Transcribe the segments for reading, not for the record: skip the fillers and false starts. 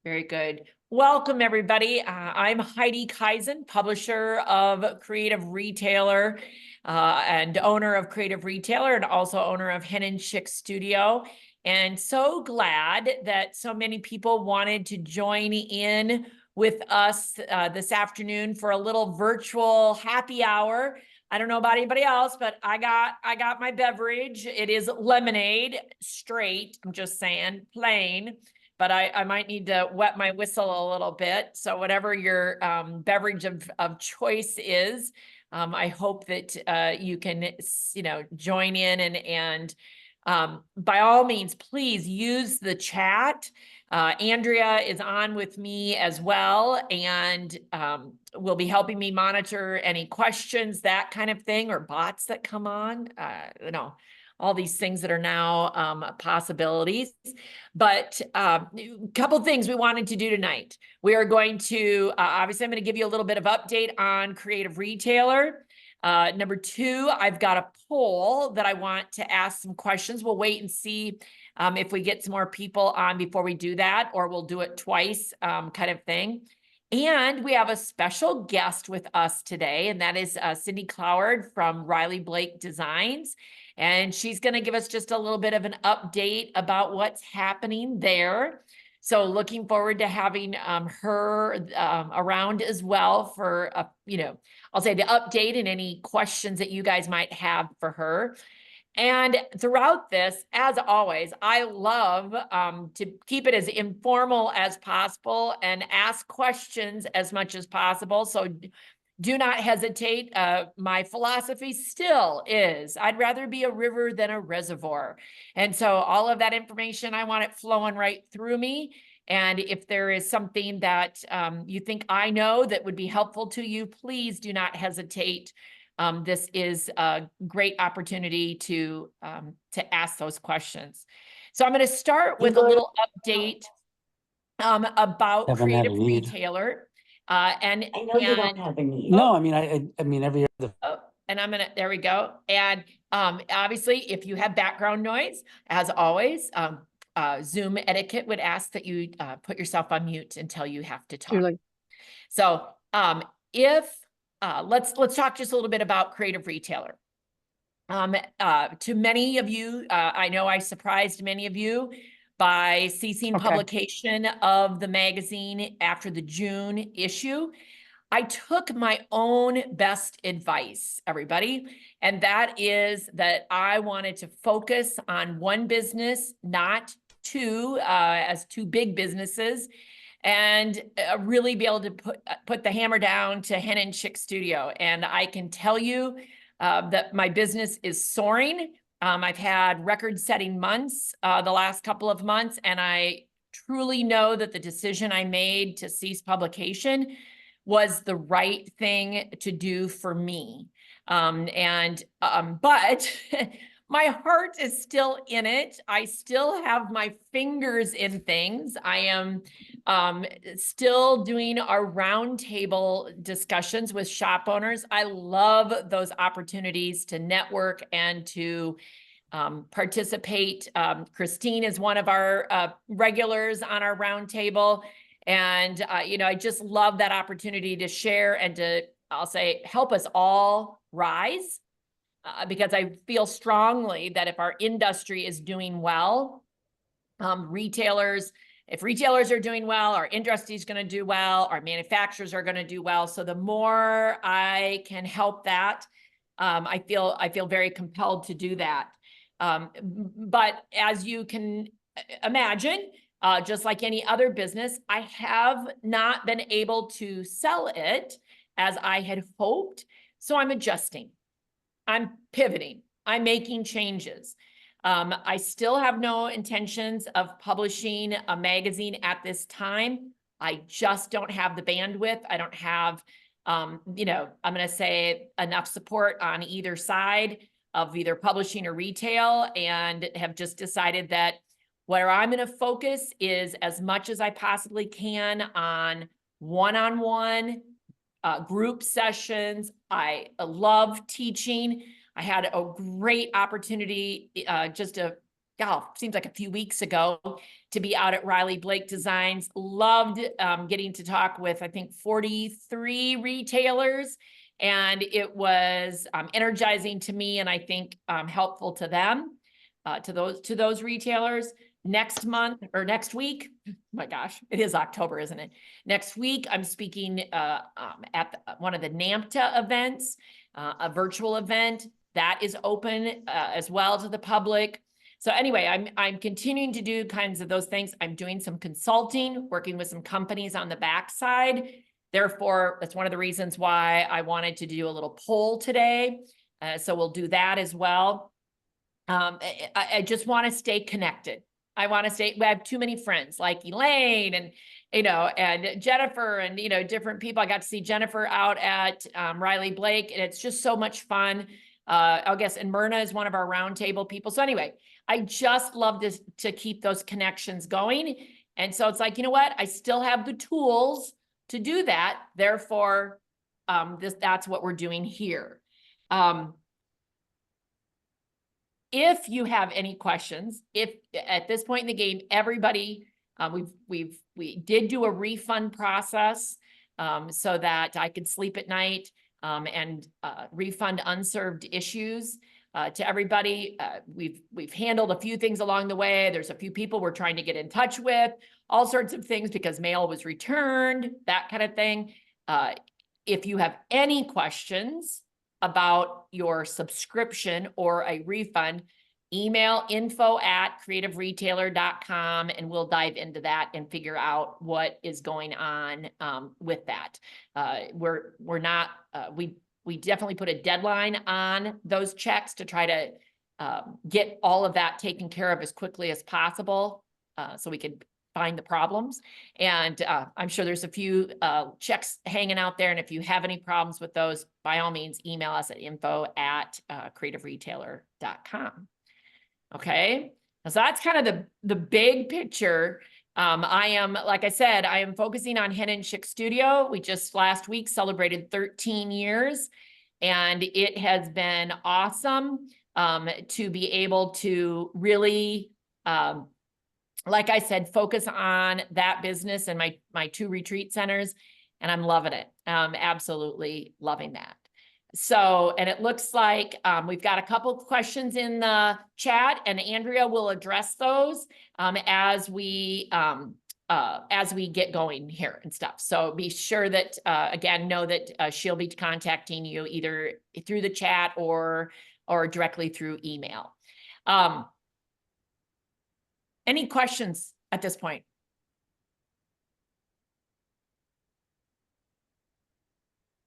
Very good. Welcome, everybody. I'm Heidi Kaizen, publisher of Creative Retailer and owner of Creative Retailer, and also owner of Hen and Chick Studio. And so glad that so many people wanted to join in with us this afternoon for a little virtual happy hour. I don't know about anybody else, but I got my beverage. It is lemonade, straight. I'm just saying, plain. But I might need to wet my whistle a little bit. So whatever your beverage of choice is, I hope that you can, join in and by all means, please use the chat. Andrea is on with me as well, and will be helping me monitor any questions, that kind of thing, or bots that come on. All these things that are now possibilities. But a couple things we wanted to do tonight. We are going to, obviously, I'm going to give you a little bit of update on Creative Retailer. Number two, I've got a poll that I want to ask some questions. We'll wait and see if we get some more people on before we do that, or we'll do it twice kind of thing. And we have a special guest with us today, and that is Cindy Cloward from Riley Blake Designs. And she's going to give us just a little bit of an update about what's happening there. So looking forward to having her around as well for, I'll say the update and any questions that you guys might have for her. And throughout this, as always, I love to keep it as informal as possible and ask questions as much as possible. So do not hesitate. My philosophy still is I'd rather be a river than a reservoir. And so all of that information, I want it flowing right through me. And if there is something that you think I know that would be helpful to you, please do not hesitate. This is a great opportunity to ask those questions. So I'm going to start with a little update about Creative Retailer. And I know you don't have a need. No, I mean every other. And there we go. And obviously, if you have background noise, as always, Zoom etiquette would ask that you put yourself on mute until you have to talk. Julie. So let's talk just a little bit about Creative Retailer. To many of you, I know I surprised many of you by ceasing publication of the magazine after the June issue. I took my own best advice, everybody, and that is that I wanted to focus on one business, not two, as two big businesses, and really be able to put the hammer down to Hen and Chick Studio. And I can tell you that my business is soaring. I've had record-setting months the last couple of months, and I truly know that the decision I made to cease publication was the right thing to do for me. But my heart is still in it. I still have my fingers in things. I am still doing our roundtable discussions with shop owners. I love those opportunities to network and to participate. Christine is one of our regulars on our roundtable. And, I just love that opportunity to share and to, I'll say, help us all rise. Because I feel strongly that if our industry is doing well, if retailers are doing well, our industry is going to do well, our manufacturers are going to do well. So the more I can help that, I feel very compelled to do that. But as you can imagine, just like any other business, I have not been able to sell it as I had hoped. So I'm adjusting. I'm pivoting. I'm making changes. I still have no intentions of publishing a magazine at this time. I just don't have the bandwidth. I don't have, I'm going to say enough support on either side of either publishing or retail, and have just decided that where I'm going to focus is as much as I possibly can on one-on-one group sessions. I love teaching. I had a great opportunity just a seems like a few weeks ago, to be out at Riley Blake Designs. Loved getting to talk with, I think, 43 retailers. And it was energizing to me, and I think helpful to them, to those retailers. Next month or next week, oh my gosh, it is October, isn't it? Next week, I'm speaking at one of the NAMTA events, a virtual event that is open as well to the public. So anyway, I'm continuing to do kinds of those things. I'm doing some consulting, working with some companies on the backside. Therefore, that's one of the reasons why I wanted to do a little poll today. So we'll do that as well. I just want to stay connected. I want to stay, we have too many friends like Elaine and, and Jennifer and, different people. I got to see Jennifer out at Riley Blake, and it's just so much fun. I guess, and Myrna is one of our roundtable people. So anyway, I just love this to keep those connections going. And so it's like, you know what? I still have the tools to do that. Therefore, that's what we're doing here. If you have any questions, if at this point in the game, everybody, we did do a refund process so that I could sleep at night and refund unserved issues to everybody. We've handled a few things along the way. There's a few people we're trying to get in touch with, all sorts of things because mail was returned, that kind of thing. If you have any questions about your subscription or a refund, email info@creativeretailer.com and we'll dive into that and figure out what is going on with that. We definitely put a deadline on those checks to try to get all of that taken care of as quickly as possible so we could find the problems. And I'm sure there's a few checks hanging out there. And if you have any problems with those, by all means, email us at info@creativeretailer.com. Okay. So that's kind of the big picture. I am, like I said, I am focusing on Hen and Chick Studio. We just last week celebrated 13 years, and it has been awesome to be able to really, like I said, focus on that business and my 2 retreat centers, and I'm loving it. Absolutely loving that. So, and it looks like we've got a couple of questions in the chat, and Andrea will address those as we get going here and stuff. So be sure that, again, know that she'll be contacting you either through the chat or directly through email. Any questions at this point?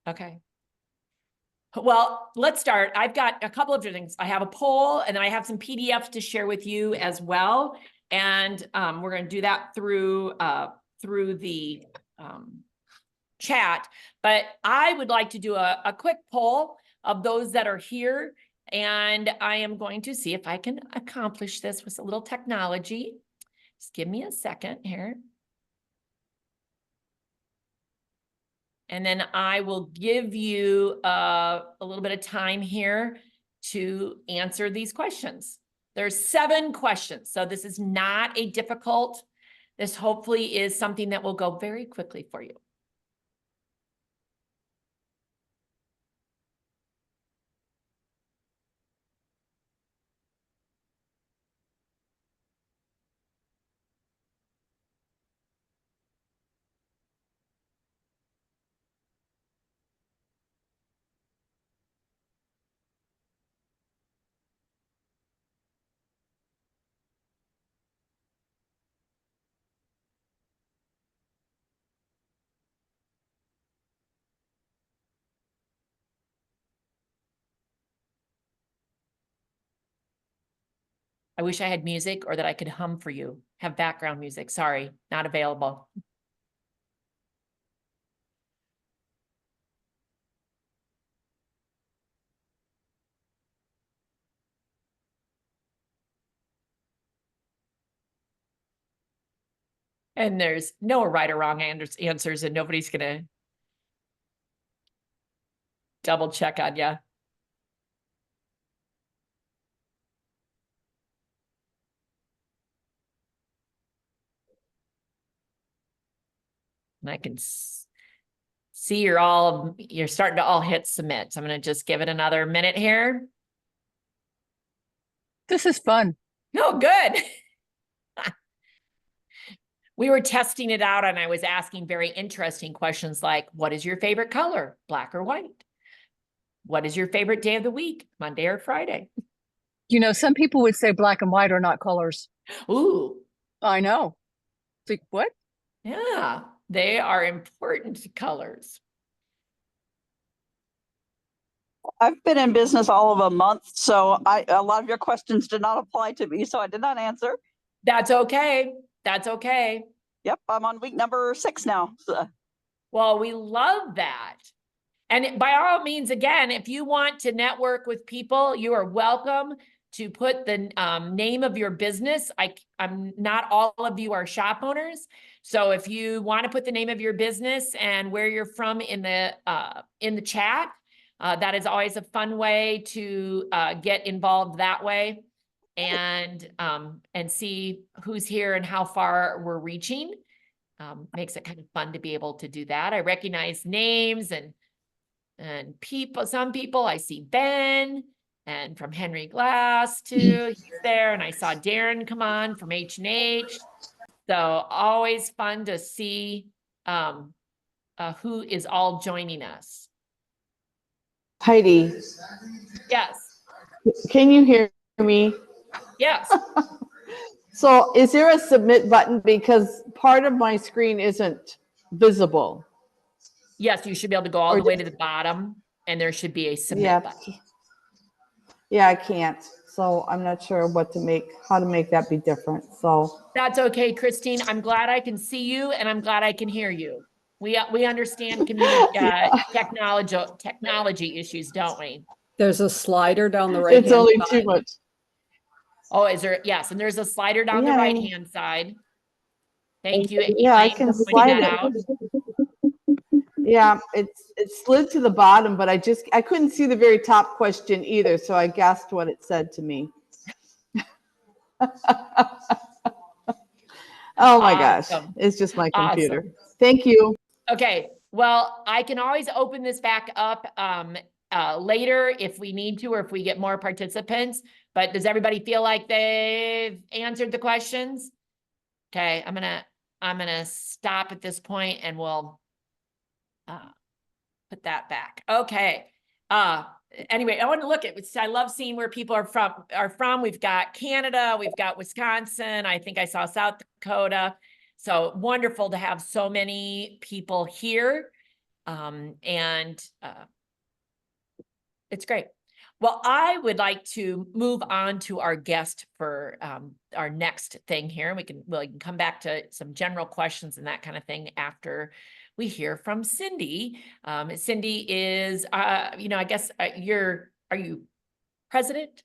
Okay. Well, let's start. I've got a couple of different things. I have a poll, and then I have some PDFs to share with you as well. And we're going to do that through the chat. But I would like to do a quick poll of those that are here. And I am going to see if I can accomplish this with a little technology. Just give me a second here. And then I will give you a little bit of time here to answer these questions. There's 7 questions, so this is not a difficult. This hopefully is something that will go very quickly for you. I wish I had music or that I could hum for you. Have background music. Sorry, not available. And there's no right or wrong answers, and nobody's gonna double check on you. And I can see you're starting to all hit submit. So I'm going to just give it another minute here. This is fun. Oh, good. We were testing it out and I was asking very interesting questions like, what is your favorite color? Black or white? What is your favorite day of the week? Monday or Friday? You know, some people would say black and white are not colors. Ooh, I know. Like, what? yeah, they are important colors. I've been in business all of a month, so a lot of your questions did not apply to me, so I did not answer. That's okay. That's okay. Yep, I'm on week number 6 now. So, Well, we love that. And by all means, again, if you want to network with people, you are welcome to put the name of your business. I'm not all of you are shop owners. So if you want to put the name of your business and where you're from in the chat, that is always a fun way to get involved that way and see who's here and how far we're reaching. Makes it kind of fun to be able to do that. I recognize names and people, some people I see Ben and from Henry Glass too, he's there. And I saw Darren come on from H&H. So always fun to see who is all joining us. Heidi, Yes, can you hear me? yes. So is there a submit button? Because part of my screen isn't visible. Yes, you should be able to go all Or the way to the bottom and there should be a submit Yeah. button. Yeah, I can't. So I'm not sure how to make that be different. So That's okay, Christine. I'm glad I can see you and I'm glad I can hear you. We understand technology issues, don't we? There's a slider down the right it's hand only side. too much. Oh, is there? Yes, and there's a slider down the Yeah. right-hand side. Thank you. Yeah, I Elaine, can for pointing slide that it. out. Yeah, it slid to the bottom, but I couldn't see the very top question either. So I guessed what it said to me. Oh my gosh, Awesome. it's just my computer. Awesome. Thank you. Okay, well, I can always open this back up later if we need to, or if we get more participants. But does everybody feel like they've answered the questions? Okay, I'm gonna stop at this point and we'll put that back. Okay. Anyway, I want to look at, I love seeing where people are from. We've got Canada, we've got Wisconsin. I think I saw South Dakota. So wonderful to have so many people here. It's great. Well, I would like to move on to our guest for our next thing here. We can come back to some general questions and that kind of thing after we hear from Cindy. Cindy is, I guess are you president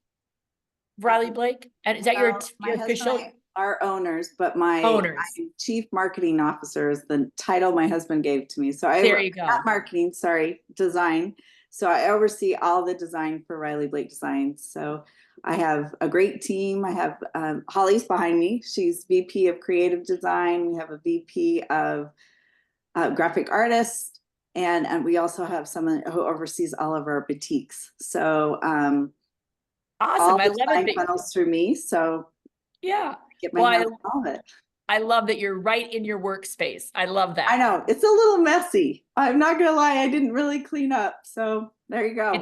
of Riley Blake? And is that your official? And I are owners, but I'm chief marketing officer is the title my husband gave to me. So There you go. Not marketing, sorry, design. So I oversee all the design for Riley Blake Designs. So I have a great team. I have Holly's behind me. She's VP of Creative Design. We have a VP of graphic artist, and we also have someone who oversees all of our boutiques. So awesome. all I love design it. funnels through me. So Yeah. get my hands on all of it. I love that you're right in your workspace. I love that. I know it's a little messy. I'm not gonna lie, I didn't really clean up. So there you go.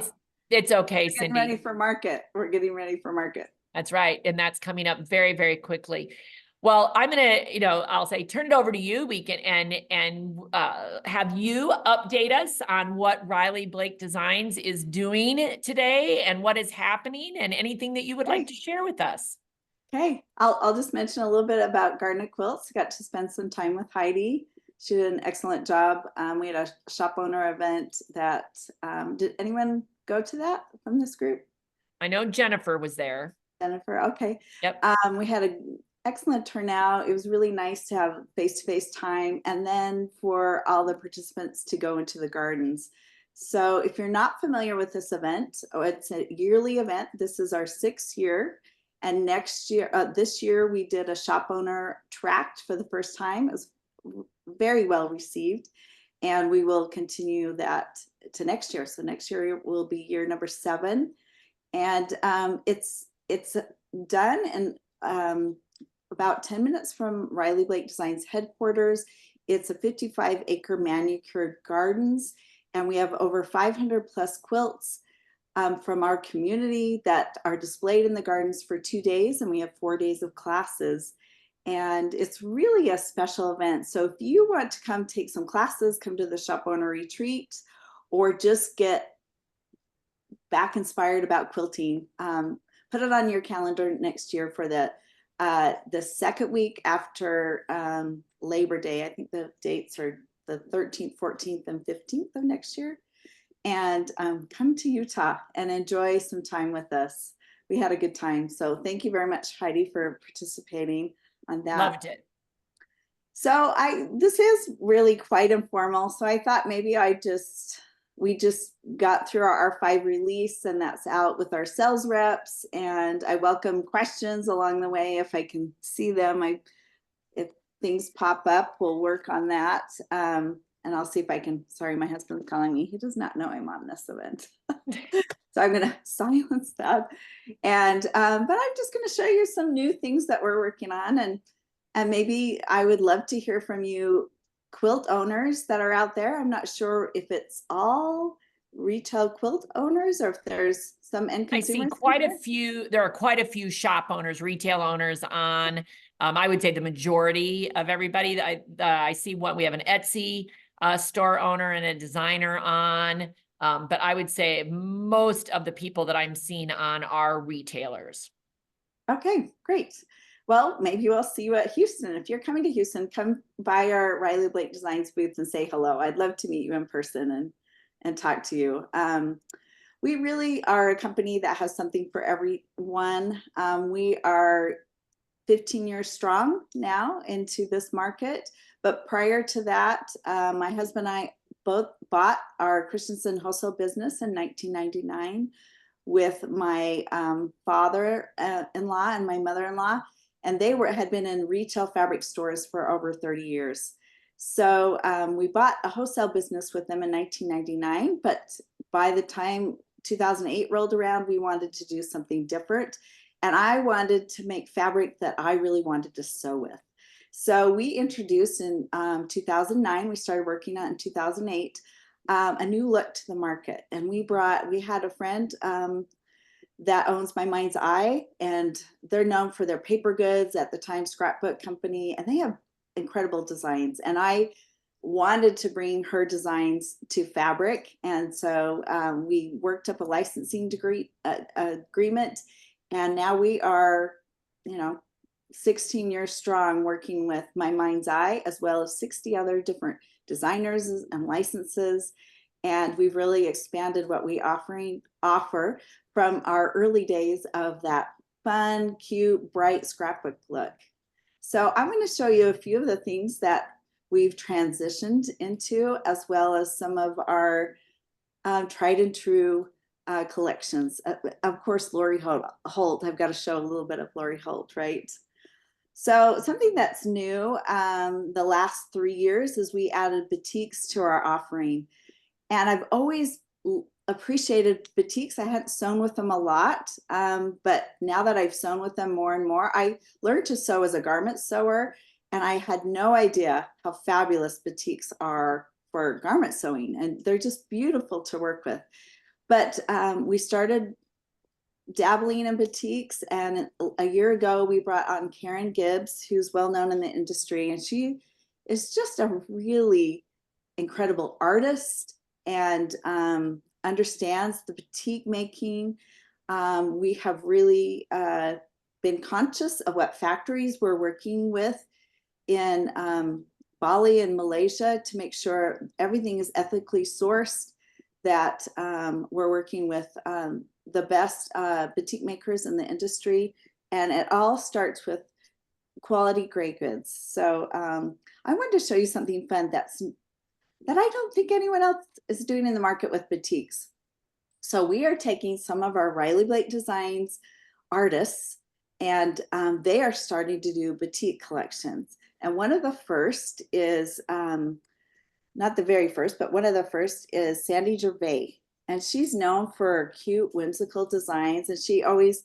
It's okay, We're Cindy. getting ready for market. We're getting ready for market. That's right. And that's coming up very, very quickly. Well, I'm going to, I'll say, turn it over to you. We can, and have you update us on what Riley Blake Designs is doing today and what is happening and anything that you would like to share with us. Okay, I'll just mention a little bit about Gardner Quilts. Got to spend some time with Heidi. She did an excellent job. We had a shop owner event that, did anyone go to that from this group? I know Jennifer was there. Jennifer, okay. Yep. We had an excellent turnout. It was really nice to have face-to-face time and then for all the participants to go into the gardens. So if you're not familiar with this event, it's a yearly event. This is our 6th year. And next year, this year we did a shop owner tract for the first time. It was very well received, and we will continue that to next year. So next year will be year number 7, and it's done in about 10 minutes from Riley Blake Designs headquarters. It's a 55-acre manicured gardens, and we have over 500 plus quilts from our community that are displayed in the gardens for 2 days, and we have 4 days of classes. And it's really a special event. So if you want to come take some classes, come to the shop owner retreat, or just get back inspired about quilting, put it on your calendar next year for the second week after Labor Day. I think the dates are the 13th, 14th, and 15th of next year. And come to Utah and enjoy some time with us. We had a good time. So thank you very much, Heidi, for participating on that. Loved it. So this is really quite informal. So I thought maybe we just got through our R5 release, and that's out with our sales reps. And I welcome questions along the way if I can see them. If things pop up, we'll work on that. And I'll see if I can, sorry, my husband's calling me. He does not know I'm on this event. So I'm gonna silence that. And, but I'm just gonna show you some new things that we're working on. And maybe I would love to hear from you quilt owners that are out there. I'm not sure if it's all retail quilt owners or if there's some end I see consumers. quite a few, there are quite a few shop owners, retail owners on, I would say the majority of everybody. I see one, we have an Etsy store owner and a designer on, but I would say most of the people that I'm seeing on are retailers. Okay, great. Well, maybe we'll see you at Houston. If you're coming to Houston, come by our Riley Blake Designs booth and say hello. I'd love to meet you in person and talk to you. We really are a company that has something for everyone. We are 15 years strong now into this market. But prior to that, my husband and I both bought our Christensen wholesale business in 1999 with my father-in-law and my mother-in-law. And they had been in retail fabric stores for over 30 years. So we bought a wholesale business with them in 1999. But by the time 2008 rolled around, we wanted to do something different. And I wanted to make fabric that I really wanted to sew with. So we introduced in 2009, we started working on it in 2008, a new look to the market. And we had a friend that owns My Mind's Eye, and they're known for their paper goods, at the time scrapbook company, and they have incredible designs. And I wanted to bring her designs to fabric. And so we worked up a licensing agreement. And now we are, 16 years strong working with My Mind's Eye, as well as 60 other different designers and licenses. And we've really expanded what we offer from our early days of that fun, cute, bright scrapbook look. So I'm going to show you a few of the things that we've transitioned into, as well as some of our tried and true collections. Of course, Lori Holt, I've got to show a little bit of Lori Holt, right? So something that's new the last 3 years is we added batiks to our offering. And I've always appreciated batiks. I hadn't sewn with them a lot, but now that I've sewn with them more and more, I learned to sew as a garment sewer, and I had no idea how fabulous batiks are for garment sewing, and they're just beautiful to work with. But we started dabbling in batiks, and a year ago we brought on Karen Gibbs, who's well known in the industry, and she is just a really incredible artist and understands the batik making. We have really been conscious of what factories we're working with in Bali and Malaysia to make sure everything is ethically sourced, that we're working with the best batik makers in the industry. And it all starts with quality gray goods. So I wanted to show you something fun that I don't think anyone else is doing in the market with batiks. So we are taking some of our Riley Blake Designs artists, and they are starting to do batik collections. And one of the first is, not the very first, but one of the first is Sandy Gervais. And she's known for cute, whimsical designs. And she always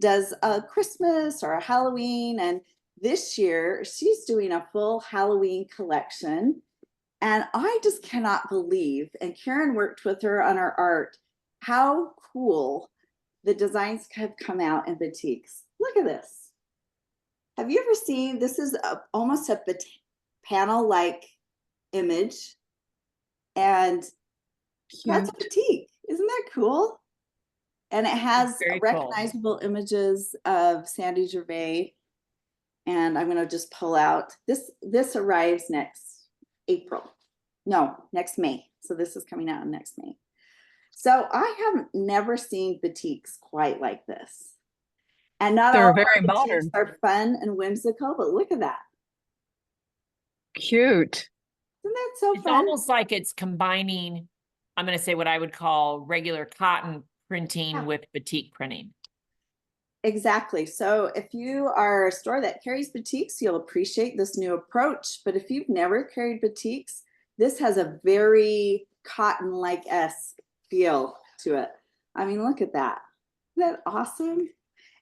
does a Christmas or a Halloween. And this year she's doing a full Halloween collection. And I just cannot believe, and Karen worked with her on her art, how cool the designs have come out in batiks. Look at this. Have you ever seen, this is almost a panel-like image. And that's a batik. Isn't that cool? And it has Very cool. recognizable images of Sandy Gervais. And I'm going to just pull out this arrives next April. No, next May. So this is coming out next May. So I have never seen batiks quite like this. And not They're all very our batiks modern. are fun and whimsical, but look at that. Cute. Isn't that so It's fun? almost like it's combining, I'm going to say what I would call regular cotton printing Yeah. with batik printing. Exactly. So if you are a store that carries batiks, you'll appreciate this new approach. But if you've never carried batiks, this has a very cotton-like-esque feel to it. I mean, look at that. Isn't that awesome?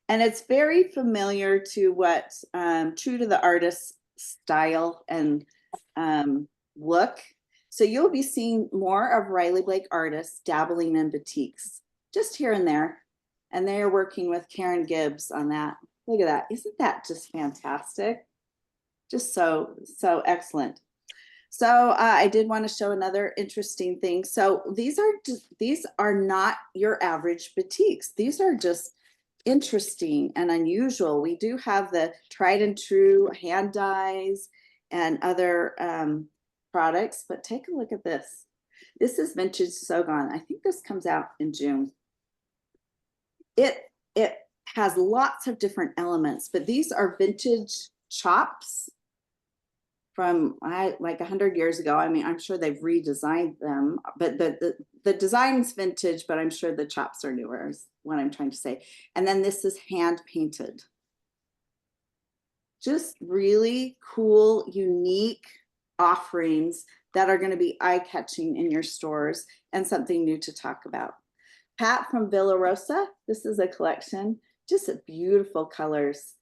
And it's very familiar to what, true to the artist's style and look. So you'll be seeing more of Riley Blake artists dabbling in batiks, just here and there. And they're working with Karen Gibbs on that. Look at that. Isn't that just fantastic? Just so excellent. So I did want to show another interesting thing. So these are not your average batiks. These are just interesting and unusual. We do have the tried and true hand dyes and other products, but take a look at this. This is vintage Sogon. I think this comes out in June. It has lots of different elements, but these are vintage chops from like 100 years ago. I mean, I'm sure they've redesigned them, but the design's vintage, but I'm sure the chops are newer is what I'm trying to say. And then this is hand painted. Just really cool, unique offerings that are going to be eye-catching in your stores and something new to talk about. Pat from Villa Rosa, this is a collection, just beautiful colors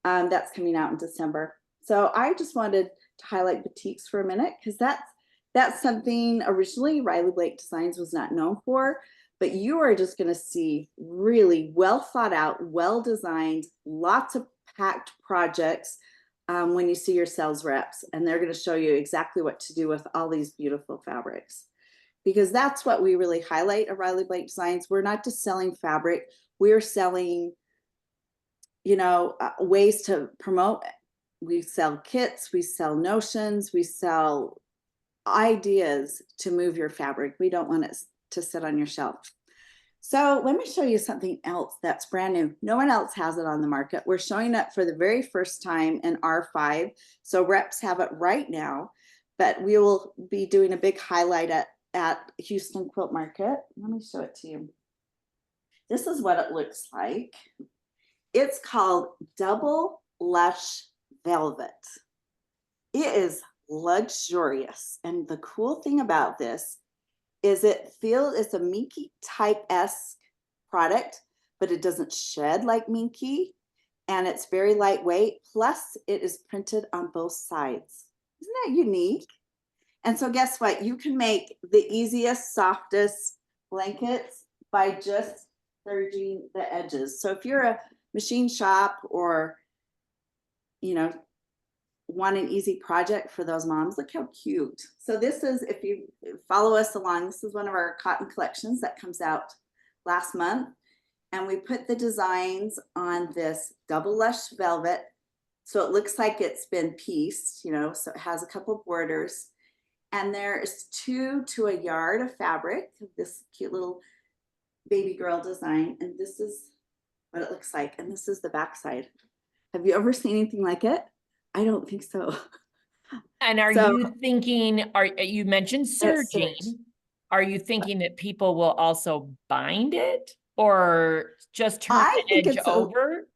that's coming out in December. So I just wanted to highlight batiks for a minute because that's something originally Riley Blake Designs was not known for, but you are just going to see really well thought out, well designed, lots of packed projects when you see your sales reps, and they're going to show you exactly what to do with all these beautiful fabrics. Because that's what we really highlight at Riley Blake Designs. We're not just selling fabric, we're selling, you know, ways to promote. We sell kits, we sell notions, we sell ideas to move your fabric. We don't want it to sit on your shelf. So let me show you something else that's brand new. No one else has it on the market. We're showing it for the very first time in R5. So reps have it right now, but we will be doing a big highlight at Houston Quilt Market. Let me show it to you. This is what it looks like. It's called Double Lush Velvet. It is luxurious. And the cool thing about this is it's a Minky type-esque product, but it doesn't shed like Minky. And it's very lightweight. Plus it is printed on both sides. Isn't that unique? And so guess what? You can make the easiest, softest blankets by just serging the edges. So if you're a machine shop or, you know, want an easy project for those moms, look how cute. So this is, if you follow us along, this is one of our cotton collections that comes out last month. And we put the designs on this Double Lush Velvet. So it looks like it's been pieced, you know, so it has a couple borders. And there is 2 to a yard of fabric, this cute little baby girl design. And this is what it looks like. And this is the backside. Have you ever seen anything like it? I don't think so. And are you thinking, you mentioned serging, serge. are you thinking that people will also bind it or just turn I the think edge it's over?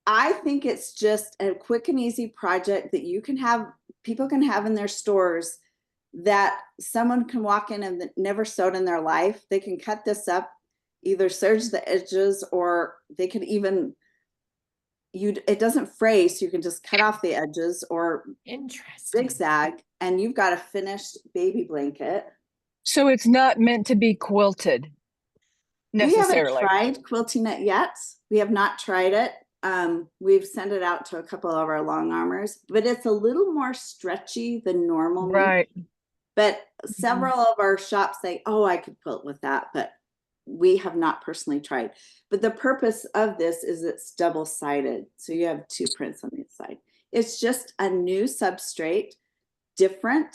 I think it's just a quick and easy project that people can have in their stores, that someone can walk in and never sewed in their life. They can cut this up, either serge the edges, or they can even, it doesn't fray, so you can just cut off the edges or Interesting. zigzag, and you've got a finished baby blanket. So it's not meant to be quilted We haven't necessarily. tried quilting it yet. We have not tried it. We've sent it out to a couple of our long armors, but it's a little more stretchy than normal. Right. But several of our shops say, oh, I could quilt with that, but we have not personally tried. But the purpose of this is it's double-sided. So you have 2 prints on the side. It's just a new substrate, different,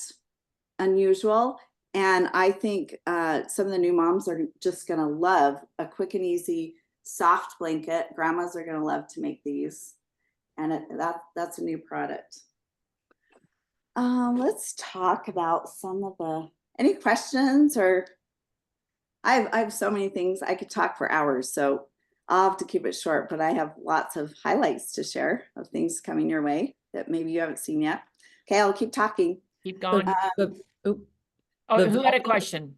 unusual. And I think some of the new moms are just gonna love a quick and easy soft blanket. Grandmas are gonna love to make these. And that's a new product. Let's talk about some of any questions, or I have so many things. I could talk for hours, so I'll have to keep it short, but I have lots of highlights to share of things coming your way that maybe you haven't seen yet. Okay, I'll keep talking. Keep going. Oop, Oh, the who had a velvet- question?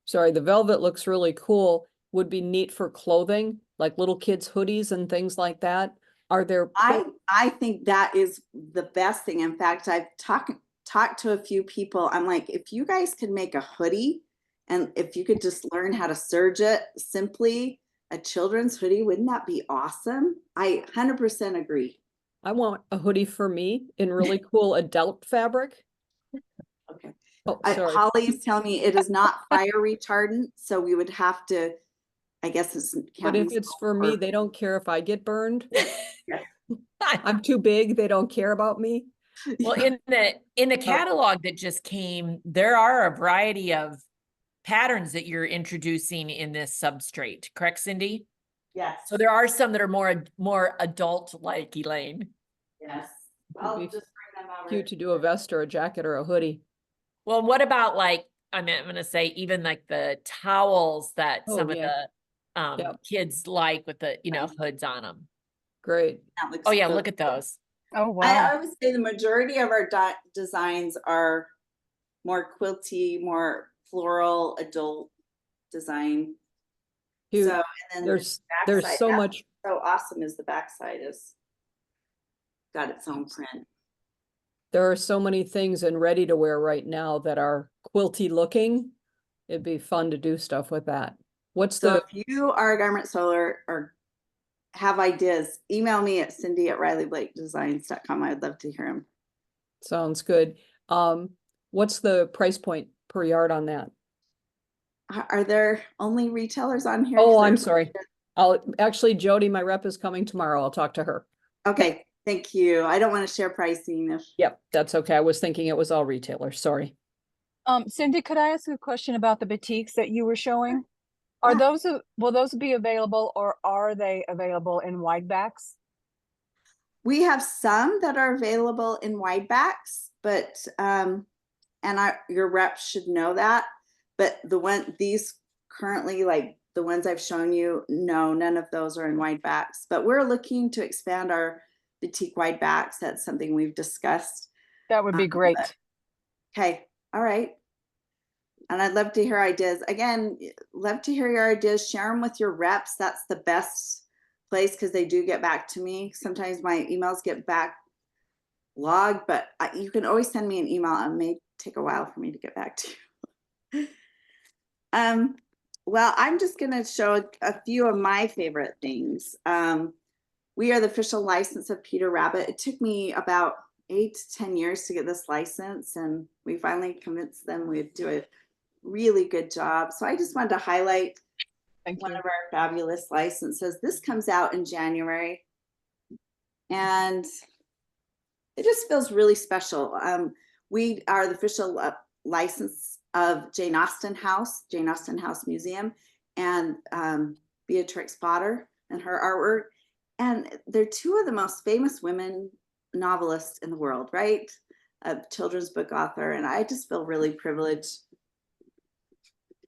sorry, the velvet looks really cool. Would be neat for clothing, like little kids' hoodies and things like that. Are there? I think that is the best thing. In fact, I've talked to a few people. I'm like, if you guys could make a hoodie, and if you could just learn how to serge it simply, a children's hoodie, wouldn't that be awesome? I 100% agree. I want a hoodie for me in really cool adult fabric. Okay. Oh, sorry. Holly's telling me it is not fire retardant, so we would have to, I guess it's. But if it's for me, or- they don't care if I get burned. Yeah. I'm too big. They don't care about me. Well, in the catalog that just came, there are a variety of patterns that you're introducing in this substrate, correct, Cindy? Yes. So there are some that are more adult-like, Elaine. Yes. Would I'll be just bring them over. Cute to do a vest or a jacket or a hoodie. Well, what about like, I'm gonna say even like the towels that Oh, some yeah. of the Yep. kids like with the, hoods on them. Great. That looks Oh yeah, good. look at those. Oh, I wow. would say the majority of our designs are more quilty, more floral, adult design. Cute. So, and then There's the there's backside, so that's much. so awesome is the backside is got its own print. There are so many things in ready to wear right now that are quilty looking. It'd be fun to do stuff with that. What's So the, if you are a garment seller or have ideas, email me at cindy@RileyBlakeDesigns.com. I'd love to hear them. sounds good. What's the price point per yard on that? Are there only retailers on here? Oh, 'Cause I'm there's- sorry. Actually, Jody, my rep, is coming tomorrow. I'll talk to her. Okay, thank you. I don't want to share pricing if. Yep, that's okay. I was thinking it was all retailers. Sorry. Cindy, could I ask a question about the boutiques that you were showing? Are Yeah. those, will those be available, or are they available in wide backs? We have some that are available in wide backs, but your reps should know that. But these currently, like the ones I've shown you, no, none of those are in wide backs. But we're looking to expand our boutique wide backs. That's something we've discussed. That would be great. Okay, all right. And I'd love to hear ideas. Again, love to hear your ideas. Share them with your reps. That's the best place because they do get back to me. Sometimes my emails get backlogged, but you can always send me an email. It may take a while for me to get back to you. Well, I'm just going to show a few of my favorite things. We are the official license of Peter Rabbit. It took me about 8 to 10 years to get this license, and we finally convinced them we'd do a really good job. So I just wanted to highlight Thank one you. of our fabulous licenses. This comes out in January, and it just feels really special. We are the official license of Jane Austen House Museum, and Beatrix Potter and her artwork. And they're two of the most famous women novelists in the world, right? A children's book author. And I just feel really privileged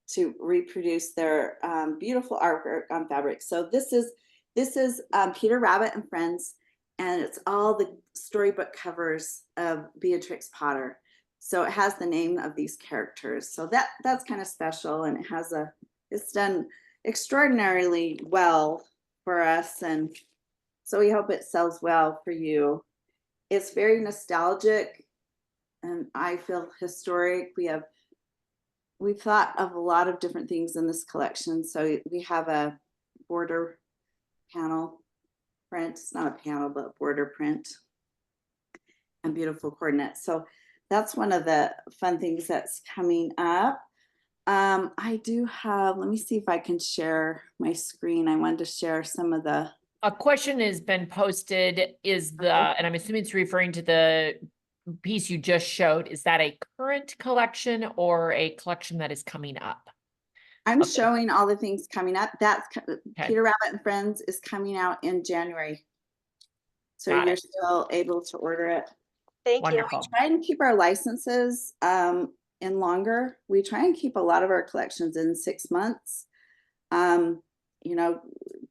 to reproduce their beautiful artwork on fabric. So this is Peter Rabbit and Friends. and it's all the storybook covers of Beatrix Potter. So it has the name of these characters. So that's kind of special, and it's done extraordinarily well for us, and so we hope it sells well for you. It's very nostalgic, and I feel historic. We've thought of a lot of different things in this collection. So we have a border panel print. It's not a panel, but border print and beautiful coordinates. So that's one of the fun things that's coming up. I do have, let me see if I can share my screen. I wanted to share some of the. A question has been posted, and I'm assuming it's referring to the piece you just showed. Is that a current collection or a collection that is coming up? I'm Okay. showing all the things coming up. That's Peter Rabbit and Friends is coming out in January. So Got you're it. still able to order it. Thank you. Wonderful. Try and keep our licenses in longer. We try and keep a lot of our collections in 6 months. You know,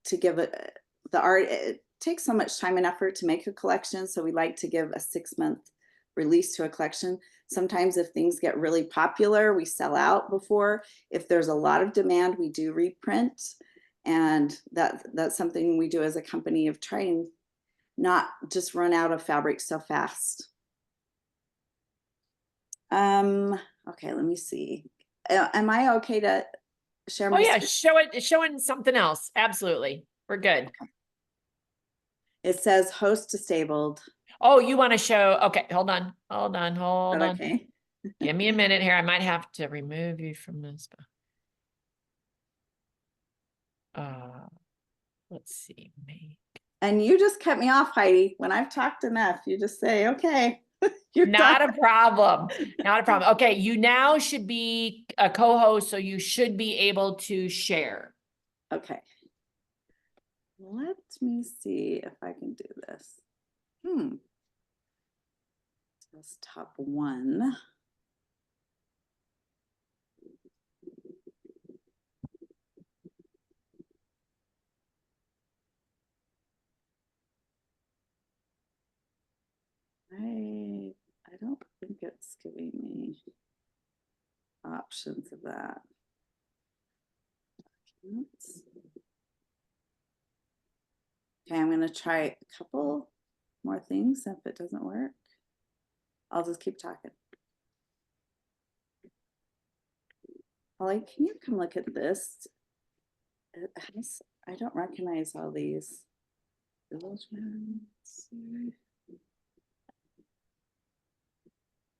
to give it the art, it takes so much time and effort to make a collection. So we like to give a 6-month release to a collection. Sometimes if things get really popular, we sell out before. If there's a lot of demand, we do reprint. And that's something we do as a company, of trying not just run out of fabric so fast. Okay, let me see. Am I okay to share Oh my yeah, screen? showing something else. Absolutely. We're good. It says host disabled. Oh, you want to show, okay, hold on. Hold on. Okay. Give me a minute here. I might have to remove you from this. Let's see. And you just cut me off, Heidi. When I've talked enough, you just say, okay. You're Not done. a problem. Not a problem. Okay, you now should be a co-host, so you should be able to share. Okay. Let me see if I can do this. Just top one. I don't think it's giving me options of that. Documents. Okay, I'm going to try a couple more things. If it doesn't work, I'll just keep talking. Holly, can you come look at this? It has, I don't recognize all these.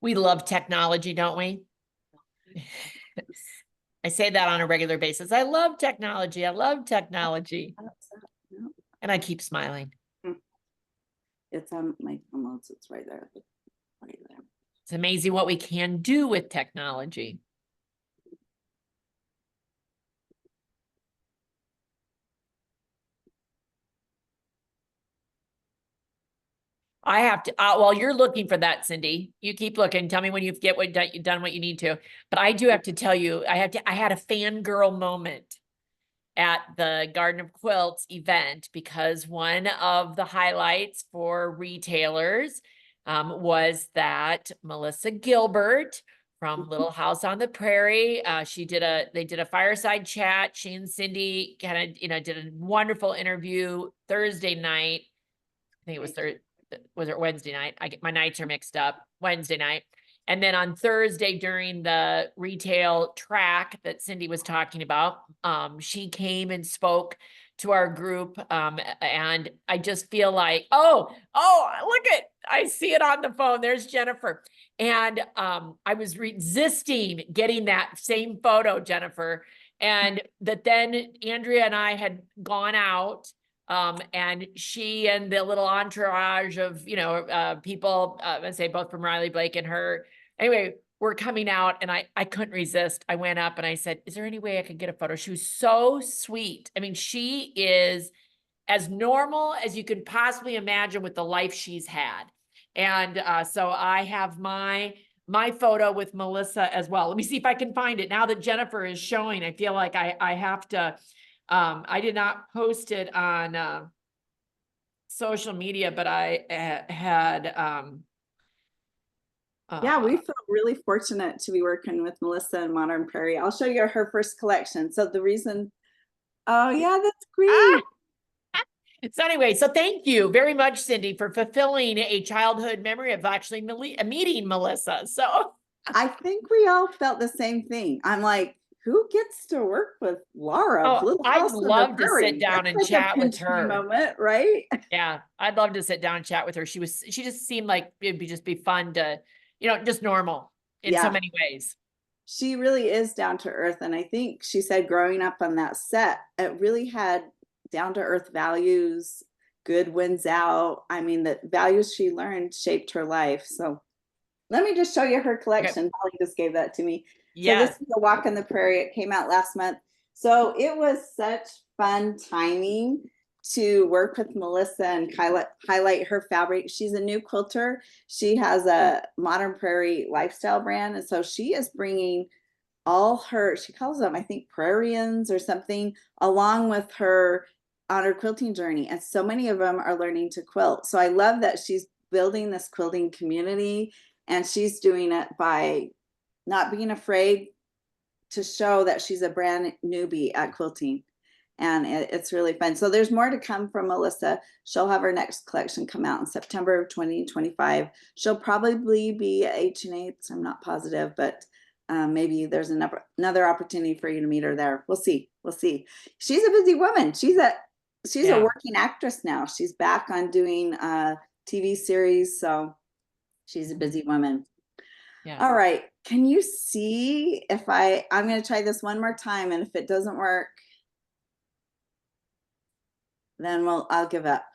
We love technology, don't we? I say that on a regular basis. I love technology. I love technology. No, And I keep smiling. it's on my downloads. It's right there. Right there. It's amazing what we can do with technology. I have to, while you're looking for that, Cindy, you keep looking. Tell me when you get you've done what you need to. But I do have to tell you, I had a fangirl moment at the Garden of Quilts event, because one of the highlights for retailers was that Melissa Gilbert from Little House on the Prairie, they did a fireside chat. She and Cindy kind of, did a wonderful interview Thursday night. I think it was was it Wednesday night? My nights are mixed up. Wednesday night. And then on Thursday during the retail track that Cindy was talking about, she came and spoke to our group. And I just feel like, oh, look I see it on the phone. There's Jennifer. And I was resisting getting that same photo, Jennifer. And that then Andrea and I had gone out. And she and the little entourage of, people, I'd say both from Riley Blake and her, anyway, we're coming out, and I couldn't resist. I went up and I said, is there any way I could get a photo? She was so sweet. I mean, she is as normal as you could possibly imagine with the life she's had. And so I have my photo with Melissa as well. Let me see if I can find it. Now that Jennifer is showing, I feel like I have to, I did not post it on social media, but I had, Yeah, we feel really fortunate to be working with Melissa and Modern Prairie. I'll show you her first collection. So the reason, oh yeah, that's great. So anyway, so thank you very much, Cindy, for fulfilling a childhood memory of actually meeting Melissa. So I think we all felt the same thing. I'm like, who gets to work with Laura? of Oh, Little I'd House on the love to sit Prairie? down That's and like a chat with pinch me her. moment, right? yeah, I'd love to sit down and chat with her. She just seemed like it'd be fun to, just normal in so Yeah. many ways. She really is down to earth. And I think she said growing up on that set, it really had down to earth values, good wins out. I mean, the values she learned shaped her life. So let me just show you her collection. Holly just gave that to me. So Yes. this is A Walk on the Prairie. It came out last month. So it was such fun timing to work with Melissa and highlight her fabric. She's a new quilter. She has a Modern Prairie lifestyle brand. And so she is bringing all her, she calls them, I think, prairians or something, along with her on her quilting journey. And so many of them are learning to quilt. So I love that she's building this quilting community, and she's doing it by not being afraid to show that she's a brand newbie at quilting. And it's really fun. So there's more to come from Melissa. She'll have her next collection come out in September of 2025. She'll probably be at H&H. I'm not positive, but maybe there's another opportunity for you to meet her there. We'll see. We'll see. She's a busy woman. She's a working actress now. She's back on doing TV series. So she's a busy woman. Yeah. All right. Can you see if I'm going to try this one more time, and if it doesn't work, then I'll give up.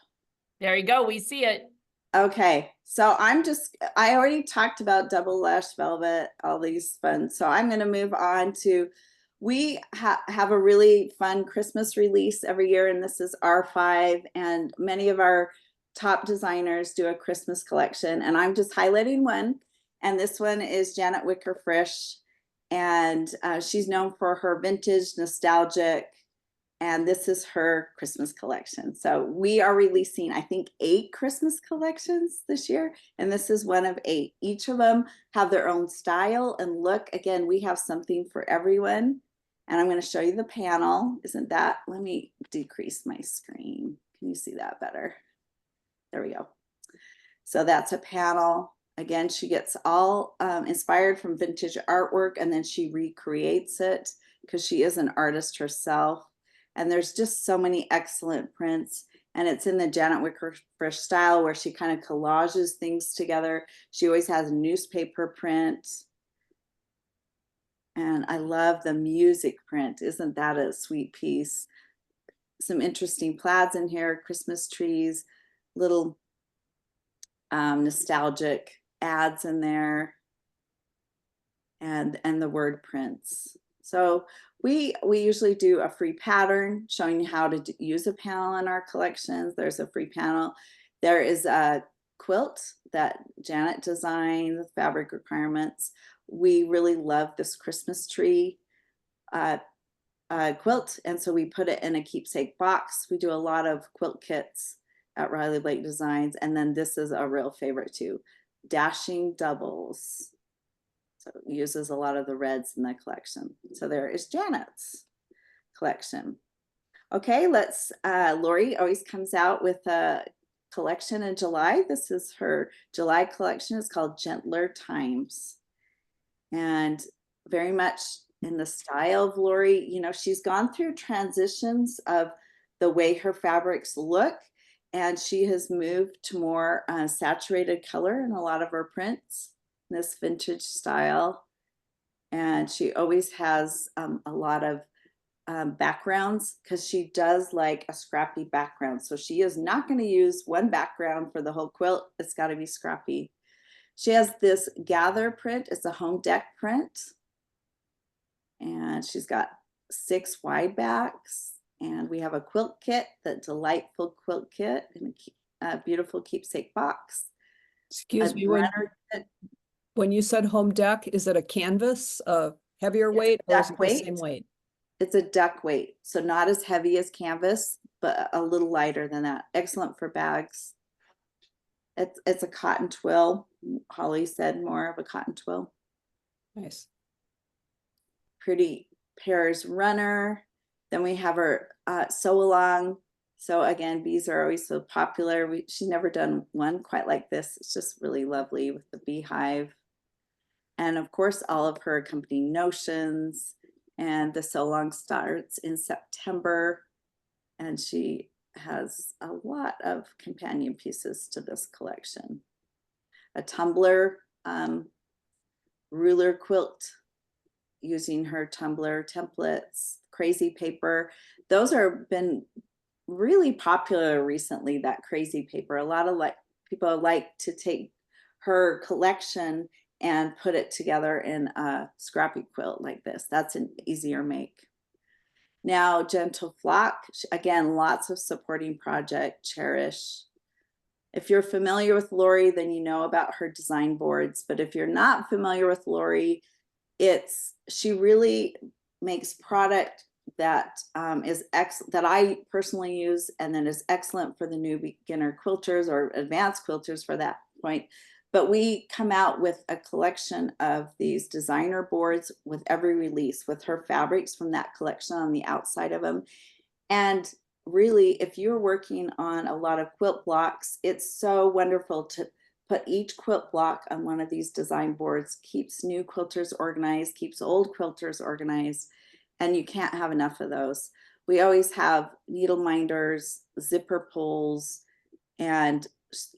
There you go. We see it. Okay. So I already talked about double lash velvet, all these fun. So I'm going to move on to, we have a really fun Christmas release every year, and this is R5, and many of our top designers do a Christmas collection, and I'm just highlighting one. And this one is Janet Wicker Frisch, and she's known for her vintage, nostalgic, and this is her Christmas collection. So we are releasing, I think, 8 Christmas collections this year, and this is one of 8. Each of them have their own style and look. Again, we have something for everyone. And I'm going to show you the panel. Isn't that, let me decrease my screen. Can you see that better? There we go. So that's a panel. Again, she gets all inspired from vintage artwork, and then she recreates it because she is an artist herself. And there's just so many excellent prints, and it's in the Janet Wicker Frisch style where she kind of collages things together. She always has newspaper print. And I love the music print. Isn't that a sweet piece? Some interesting plaids in here, Christmas trees, little nostalgic ads in there, and the word prints. So we usually do a free pattern showing you how to use a panel in our collections. There's a free panel. There is a quilt that Janet designed with fabric requirements. We really love this Christmas tree quilt, and so we put it in a keepsake box. We do a lot of quilt kits at Riley Blake Designs, and then this is a real favorite too, Dashing Doubles. So it uses a lot of the reds in the collection. So there is Janet's collection. Okay, Lori always comes out with a collection in July. This is her July collection. It's called Gentler Times. And very much in the style of Lori, you know, she's gone through transitions of the way her fabrics look, and she has moved to more saturated color in a lot of her prints, this vintage style. And she always has a lot of backgrounds, because she does like a scrappy background. So she is not going to use one background for the whole quilt. It's got to be scrappy. She has this gather print. It's a home deck print. And she's got 6 wide backs. And we have a quilt kit, the delightful quilt kit in a beautiful keepsake box. Excuse me, when you said home deck, is it a canvas, heavier weight, or is it the same weight? It's a duck weight, so not as heavy as canvas, but a little lighter than that. Excellent for bags. It's a cotton twill. Holly said more of a cotton twill. Nice. Pretty Pears runner. Then we have her sew along. So again, bees are always so popular. She's never done one quite like this. It's just really lovely with the beehive. And of course, all of her accompanying notions. And the sew along starts in September. And she has a lot of companion pieces to this collection. A tumbler ruler quilt using her tumbler templates, crazy paper. Those are been really popular recently, that crazy paper. A lot of people like to take her collection and put it together in a scrappy quilt like this. That's an easier make. Now, Gentle Flock, again, lots of supporting project, Cherish. If you're familiar with Lori, then you know about her design boards. But if you're not familiar with Lori, she really makes product that is excellent, that I personally use, and then is excellent for the new beginner quilters or advanced quilters for that point. But we come out with a collection of these designer boards with every release, with her fabrics from that collection on the outside of them. And really, if you're working on a lot of quilt blocks, it's so wonderful to put each quilt block on one of these design boards. Keeps new quilters organized, keeps old quilters organized, and you can't have enough of those. We always have needle minders, zipper pulls, and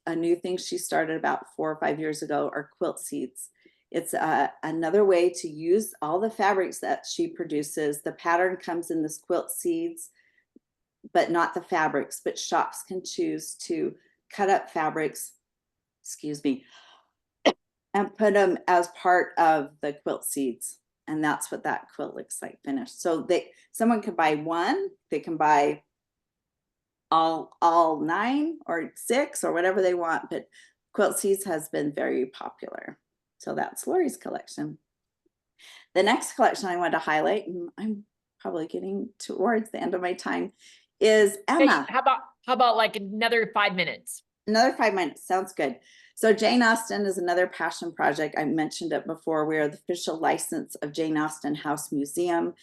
a new thing she started about 4 or 5 years ago are quilt seeds. It's another way to use all the fabrics that she produces. The pattern comes in this quilt seeds, but not the fabrics, but shops can choose to cut up fabrics, excuse me, and put them as part of the quilt seeds. And that's what that quilt looks like finished. So someone can buy one, they can buy all 9 or 6 or whatever they want, but quilt seeds has been very popular. So that's Lori's collection. The next collection I want to highlight, and I'm probably getting towards the end of my time, is Emma. Hey, how about like another 5 minutes? Another 5 minutes, sounds good. So Jane Austen is another passion project. I mentioned it before. We are the official license of Jane Austen House Museum.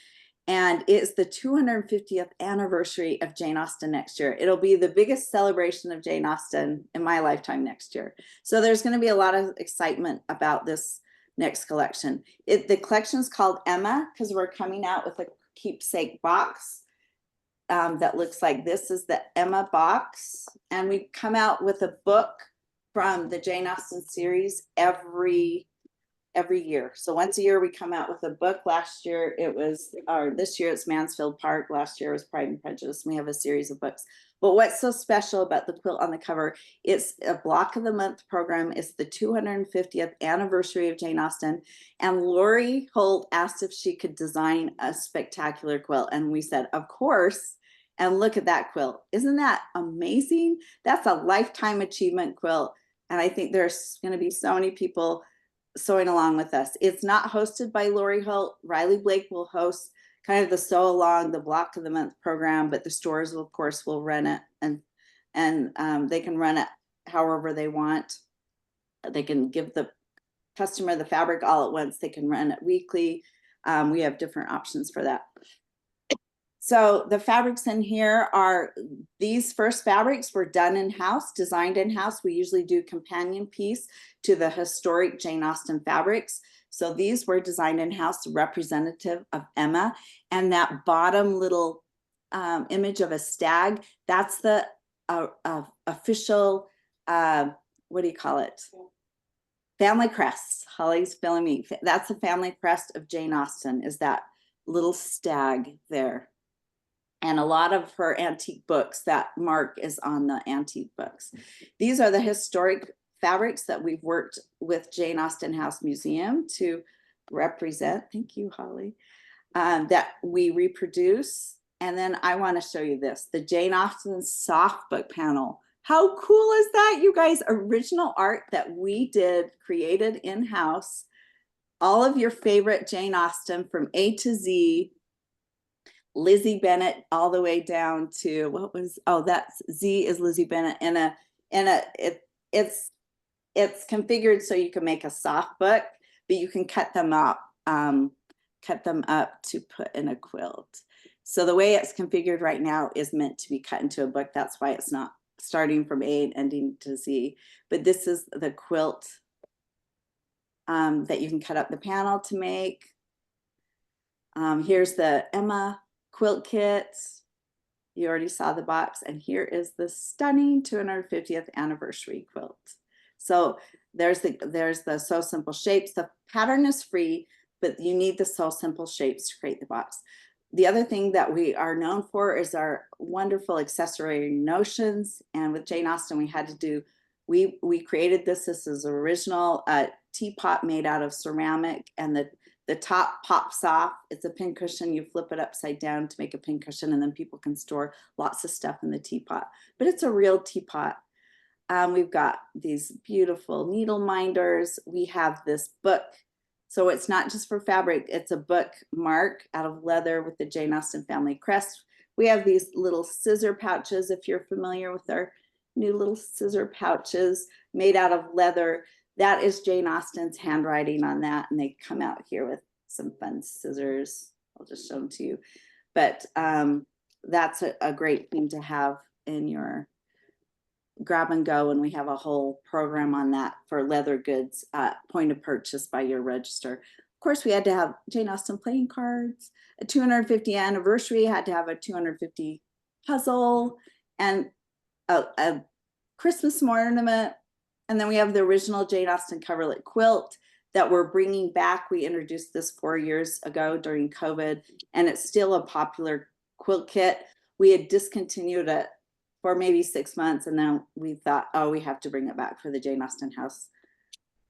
And it's the 250th anniversary of Jane Austen next year. It'll be the biggest celebration of Jane Austen in my lifetime next year. So there's going to be a lot of excitement about this next collection. The collection is called Emma because we're coming out with a keepsake box that looks like this is the Emma box. And we come out with a book from the Jane Austen series every year. So once a year we come out with a book. Last year it was, or this year it's Mansfield Park. Last year was Pride and Prejudice. We have a series of books. But what's so special about the quilt on the cover, it's a block of the month program. It's the 250th anniversary of Jane Austen. And Lori Holt asked if she could design a spectacular quilt. And we said, of course. And look at that quilt. Isn't that amazing? That's a lifetime achievement quilt. And I think there's going to be so many people sewing along with us. It's not hosted by Lori Holt. Riley Blake will host kind of the sew along, the block of the month program, but the stores will, of course, will run it, and they can run it however they want. They can give the customer the fabric all at once. They can run it weekly. We have different options for that. So the fabrics in here are, these first fabrics were done in-house, designed in-house. We usually do companion piece to the historic Jane Austen fabrics. So these were designed in-house, representative of Emma. And that bottom little image of a stag, that's the official, what do you call it? Family crest. Holly's filling me. That's the family crest of Jane Austen, is that little stag there. And a lot of her antique books, that mark is on the antique books. These are the historic fabrics that we've worked with Jane Austen House Museum to represent. Thank you, Holly. That we reproduce. And then I want to show you this, the Jane Austen soft book panel. How cool is that, you guys? Original art that we did, created in-house. All of your favorite Jane Austen from A to Z. Lizzie Bennett all the way down to that's Z is Lizzie Bennett, it's configured so you can make a soft book, but you can cut them up to put in a quilt. So the way it's configured right now is meant to be cut into a book. That's why it's not starting from A and ending to Z. But this is the quilt that you can cut up the panel to make. Here's the Emma quilt kit. You already saw the box. And here is the stunning 250th anniversary quilt. So there's the So Simple Shapes. The pattern is free, but you need the So Simple Shapes to create the box. The other thing that we are known for is our wonderful accessory notions. And with Jane Austen, we had to do, we created this. This is original teapot made out of ceramic, and the top pops off. It's a pincushion. You flip it upside down to make a pincushion, and then people can store lots of stuff in the teapot. But it's a real teapot. We've got these beautiful needle minders. We have this book. So it's not just for fabric, it's a book mark out of leather with the Jane Austen family crest. We have these little scissor pouches, if you're familiar with our new little scissor pouches made out of leather. That is Jane Austen's handwriting on that, and they come out here with some fun scissors. I'll just show them to you. But that's a great thing to have in your grab and go, and we have a whole program on that for leather goods, point of purchase by your register. Of course, we had to have Jane Austen playing cards. A 250th anniversary had to have a 250 puzzle and a Christmas ornament. And then we have the original Jane Austen coverlet quilt that we're bringing back. We introduced this 4 years ago during COVID, and it's still a popular quilt kit. We had discontinued it for maybe 6 months, and then we thought, oh, we have to bring it back for the Jane Austen House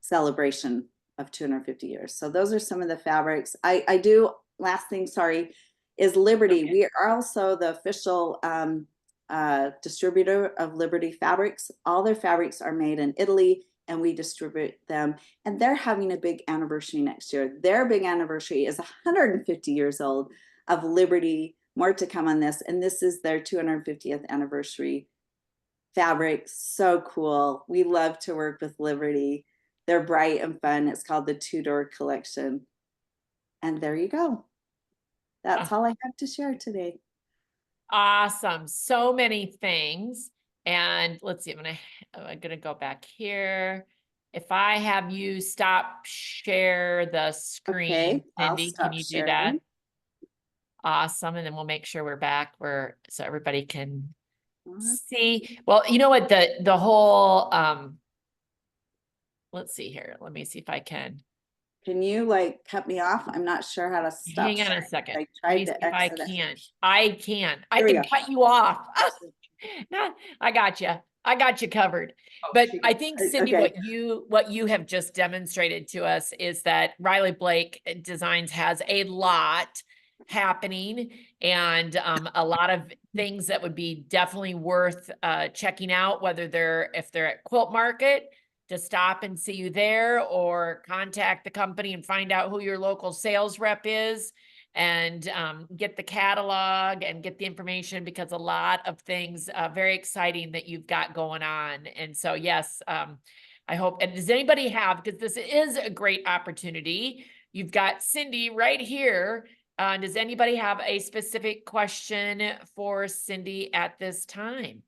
celebration of 250 years. So those are some of the fabrics. I do, last thing, sorry, is Liberty. Okay. We are also the official distributor of Liberty Fabrics. All their fabrics are made in Italy, and we distribute them. And they're having a big anniversary next year. Their big anniversary is 150 years old of Liberty. More to come on this. And this is their 250th anniversary fabric. So cool. We love to work with Liberty. They're bright and fun. It's called the Tudor Collection. And there you go. That's all I have to share today. Awesome. So many things. And let's see, I'm gonna go back here. If I have you stop share the screen, Okay, Cindy, can you do that? Awesome. And then we'll make sure we're back so everybody can see. Well, you know what, the whole let's see here. Let me see if I can. Can you like cut me off? I'm not sure how to stop. Hang on a second. I tried to I exit. can. I can cut you off. I got you. I got you covered. But I think, Cindy, okay. what you have just demonstrated to us is that Riley Blake Designs has a lot happening, and a lot of things that would be definitely worth checking out, whether if they're at Quilt Market, to stop and see you there, or contact the company and find out who your local sales rep is, and get the catalog and get the information, because a lot of things very exciting that you've got going on. And so, yes, I hope, and does anybody have, because this is a great opportunity, you've got Cindy right here. Does anybody have a specific question for Cindy at this time?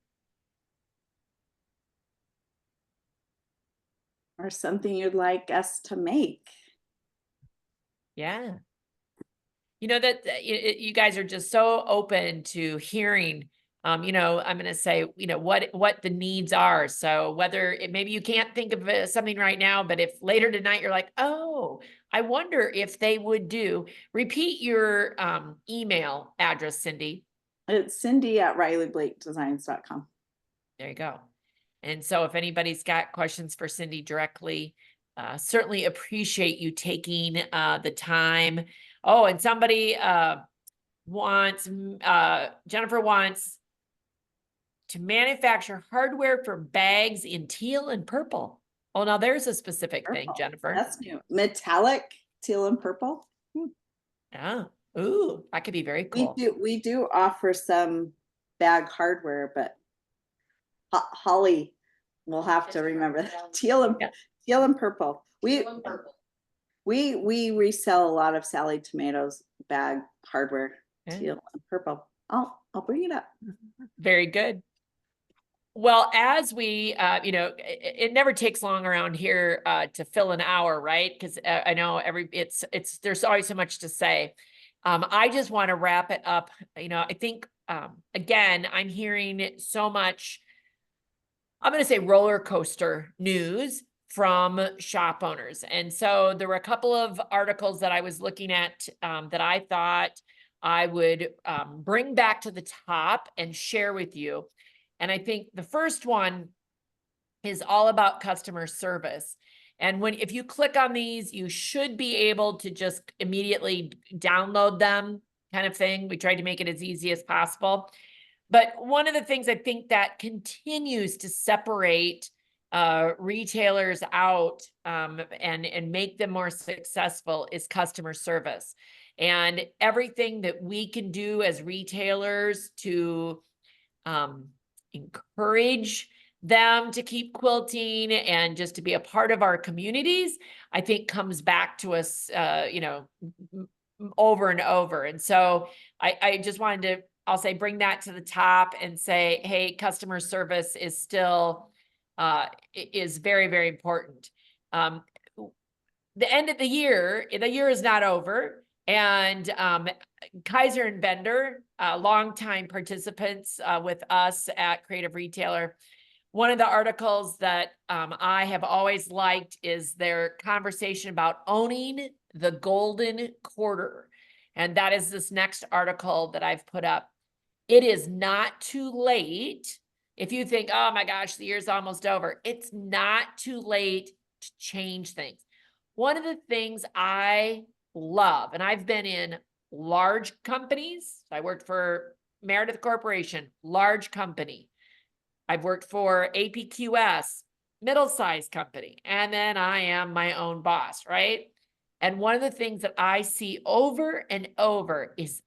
Or something you'd like us to make? Yeah. You know that you guys are just so open to hearing, you know, I'm going to say, you know, what the needs are. So whether maybe you can't think of something right now, but if later tonight you're like, oh, I wonder if they would repeat your email address, Cindy. It's Cindy@RileyBlakeDesigns.com. There you go. And so if anybody's got questions for Cindy directly, certainly appreciate you taking the time. Oh, and somebody Jennifer wants to manufacture hardware for bags in teal and purple. Oh, now there's a specific thing, Jennifer. That's new. Metallic teal and purple. Oh, Ooh, that could be very cool. We do offer some bag hardware, but Holly will have to remember that. Teal and purple. We resell a lot of Sally Tomatoes bag hardware, Yeah. teal and purple. I'll bring it up. Very good. Well, as we, it never takes long around here to fill an hour, right? Because I know there's always so much to say. I just want to wrap it up. I think, again, I'm hearing so much, I'm going to say roller coaster news from shop owners. And so there were a couple of articles that I was looking at that I thought I would bring back to the top and share with you. And I think the first one is all about customer service. And if you click on these, you should be able to just immediately download them, kind of thing. We tried to make it as easy as possible. But one of the things I think that continues to separate retailers out and make them more successful is customer service. And everything that we can do as retailers to encourage them to keep quilting and just to be a part of our communities, I think comes back to us, over and over. And so I just wanted to, I'll say, bring that to the top and say, hey, customer service is still, is very, very important. The end of the year is not over. And Kaiser and Bender, longtime participants with us at Creative Retailer. One of the articles that I have always liked is their conversation about owning the golden quarter. And that is this next article that I've put up. It is not too late. If you think, oh my gosh, the year's almost over, it's not too late to change things. One of the things I love, and I've been in large companies. I worked for Meredith Corporation, large company. I've worked for APQS, middle-sized company, and then I am my own boss, right? And one of the things that I see over and over is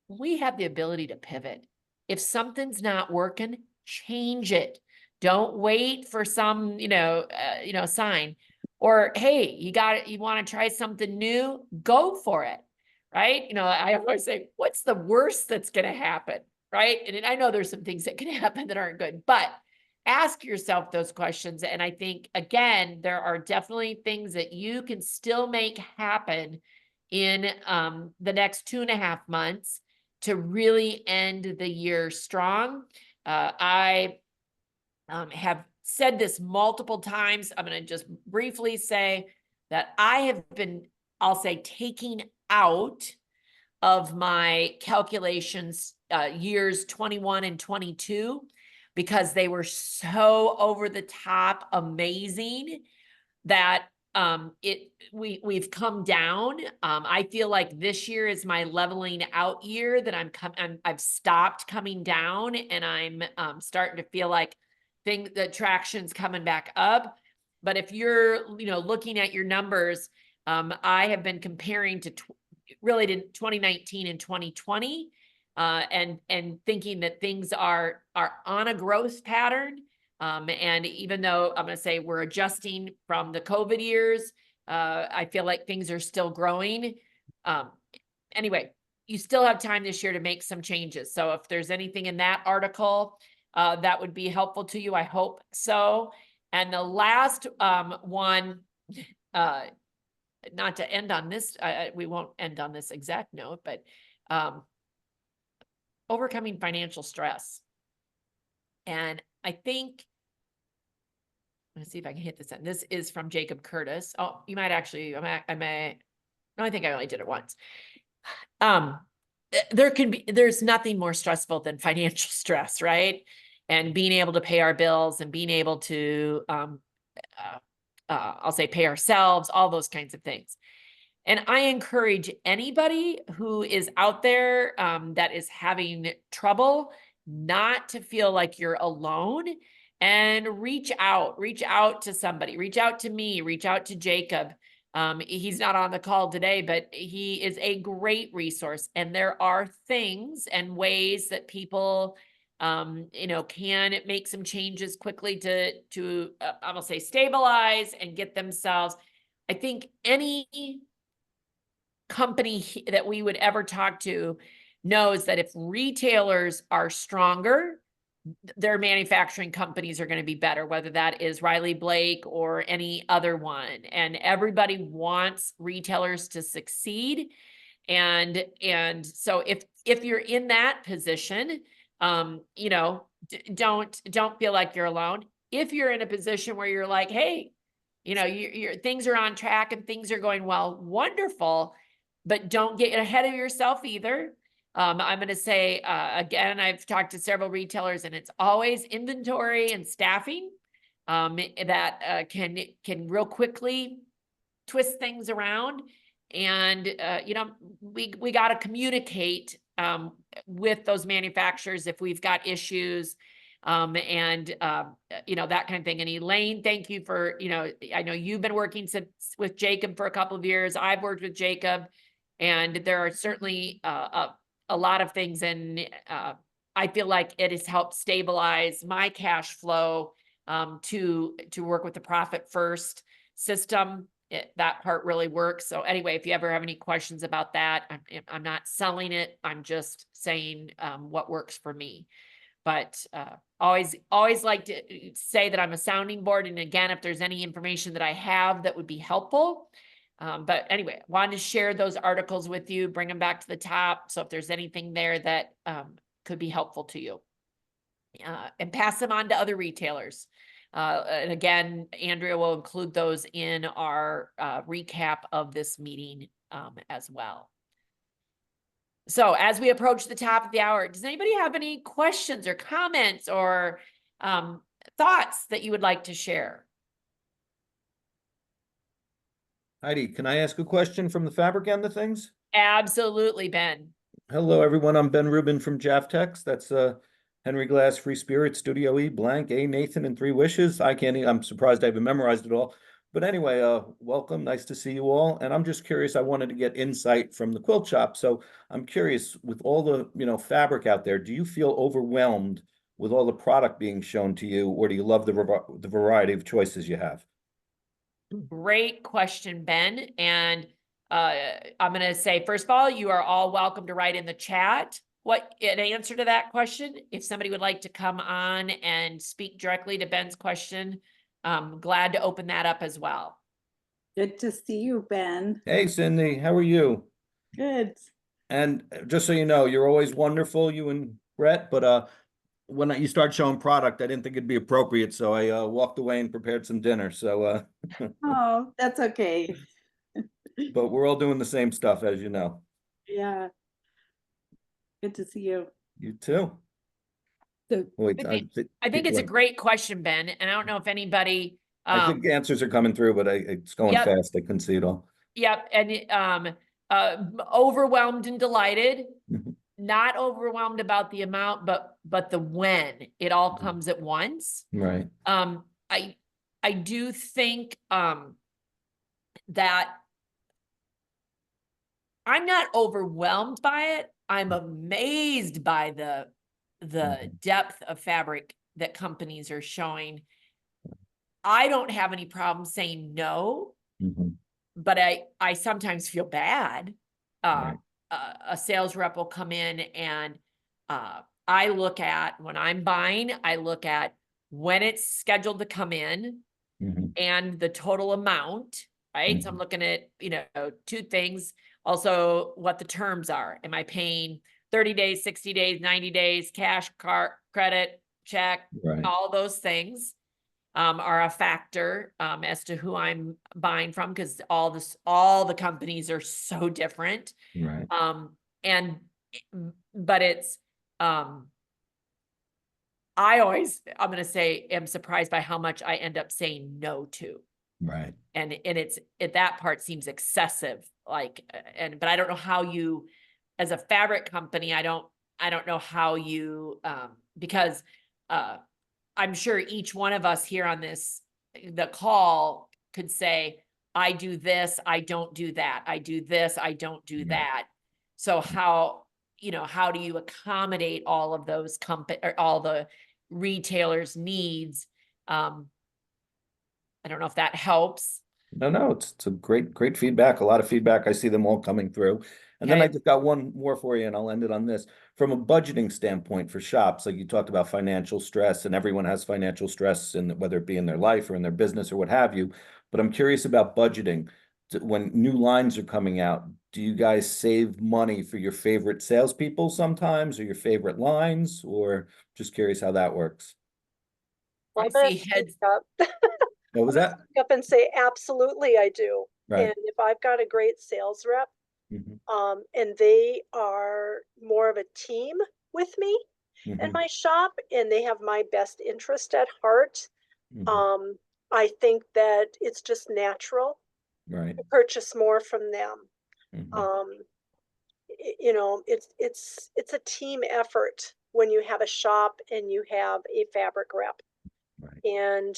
we have the ability to pivot. If something's not working, change it. Don't wait for some, sign. Or, hey, you want to try something new? Go for it, right? I always say, what's the worst that's going to happen, right? And I know there's some things that can happen that aren't good, but ask yourself those questions. And I think, again, there are definitely things that you can still make happen in the next 2.5 months to really end the year strong. I have said this multiple times. I'm going to just briefly say that I have been, I'll say, taking out of my calculations years 21 and 22 because they were so over the top amazing that we've come down. I feel like this year is my leveling out year, that I've stopped coming down, and I'm starting to feel like the traction's coming back up. But if you're looking at your numbers, I have been comparing to really to 2019 and 2020 and thinking that things are on a growth pattern. And even though I'm going to say we're adjusting from the COVID years, I feel like things are still growing. Anyway, you still have time this year to make some changes. So if there's anything in that article that would be helpful to you, I hope so. And the last one, not to end on this, we won't end on this exact note, but overcoming financial stress. And I think, let's see if I can hit this. And this is from Jacob Curtis. Oh, you might actually, no, I think I only did it once. There's nothing more stressful than financial stress, right? And being able to pay our bills and being able to, I'll say, pay ourselves, all those kinds of things. And I encourage anybody who is out there that is having trouble not to feel like you're alone, and reach out to somebody, reach out to me, reach out to Jacob. He's not on the call today, but he is a great resource. And there are things and ways that people, you know, can make some changes quickly to I'm gonna say stabilize and get themselves. I think any company that we would ever talk to knows that if retailers are stronger, their manufacturing companies are going to be better, whether that is Riley Blake or any other one. And everybody wants retailers to succeed. And so if you're in that position, you know, don't feel like you're alone. If you're in a position where you're like, hey, you know, your things are on track and things are going well, wonderful, but don't get ahead of yourself either. I'm going to say, again, I've talked to several retailers and it's always inventory and staffing that can real quickly twist things around. And, you know, we got to communicate with those manufacturers if we've got issues you know, that kind of thing. And Elaine, thank you for, you know, I know you've been working with Jacob for a couple of years. I've worked with Jacob, and there are certainly a lot of things. And I feel like it has helped stabilize my cash flow to work with the Profit First system. That part really works. So anyway, if you ever have any questions about that, I'm not selling it. I'm just saying what works for me. But always like to say that I'm a sounding board. And again, if there's any information that I have that would be helpful. But anyway, wanted to share those articles with you, bring them back to the top. So if there's anything there that could be helpful to you, and pass them on to other retailers. And again, Andrea will include those in our recap of this meeting as well. So as we approach the top of the hour, does anybody have any questions or comments or thoughts that you would like to share? Heidi, can I ask a question from the fabric end of things? Absolutely, Ben. Hello, everyone. I'm Ben Rubin from Jaftex. That's Henry Glass, Free Spirit, Studio E, Blank, A, Nathan, and Three Wishes. I'm surprised I haven't memorized it all. But anyway, welcome. Nice to see you all. And I'm just curious, I wanted to get insight from the quilt shop. So I'm curious, with all the, you know, fabric out there, do you feel overwhelmed with all the product being shown to you, or do you love the variety of choices you have? Great question, Ben. And I'm going to say, first of all, you are all welcome to write in the chat what an answer to that question. If somebody would like to come on and speak directly to Ben's question, I'm glad to open that up as well. Good to see you, Ben. Hey, Cindy, how are you? Good. And just so you know, you're always wonderful, you and Brett, but when you start showing product, I didn't think it'd be appropriate, so I walked away and prepared some dinner. So Oh, that's okay. but we're all doing the same stuff, as you know. Yeah. Good to see you. You too. The- Wait, I think it's a great question, Ben. And I don't know if anybody I think answers are coming through, but it's going Yep. fast. I couldn't see it all. Yep. And overwhelmed and delighted, Mhm. not overwhelmed about the amount, but the when it all Mm-hmm. comes at once. Right. I do think that I'm not overwhelmed by it. I'm amazed by the Mhm. depth of fabric that companies are showing. I don't have any problem saying no, Mhm. but I sometimes feel bad. Right. A sales rep will come in and I look at, when I'm buying, I look at when it's scheduled to come in Mhm. and the total amount, right? So I'm Mhm. looking at, you know, two things. Also, what the terms are. Am I paying 30 days, 60 days, 90 days, cash, credit, check, Right. all those things are a factor as to who I'm buying from, because all the companies are so different. Right. But it's I'm going to say, am surprised by how much I end up saying no to. Right. And that part seems excessive, like, but I don't know how you, as a fabric company, I don't know how you, because I'm sure each one of us here on the call could say, I do this, I don't do that. I do this, I don't do Right. that. So how, how do you accommodate all of those or all the retailers' needs? I don't know if that helps. No, it's a great feedback, a lot of feedback. I see them all coming through. And then I Okay. just got one more for you and I'll end it on this. From a budgeting standpoint for shops, like you talked about financial stress, and everyone has financial stress, in whether it be in their life or in their business or what have you. But I'm curious about budgeting. When new lines are coming out, do you guys save money for your favorite salespeople sometimes, or your favorite lines, or just curious how that works? I I'm gonna see heads. speak up. What was I'm gonna that? speak up and say, absolutely, I do. Right. And if I've got a great sales rep, Mhm, and they are more of a team with me in mhm, my shop, and they have my best interest at heart, mhm. I think that it's just natural Right. to purchase more from them. Mhm. It's a team effort when you have a shop and you have a fabric rep. Right. And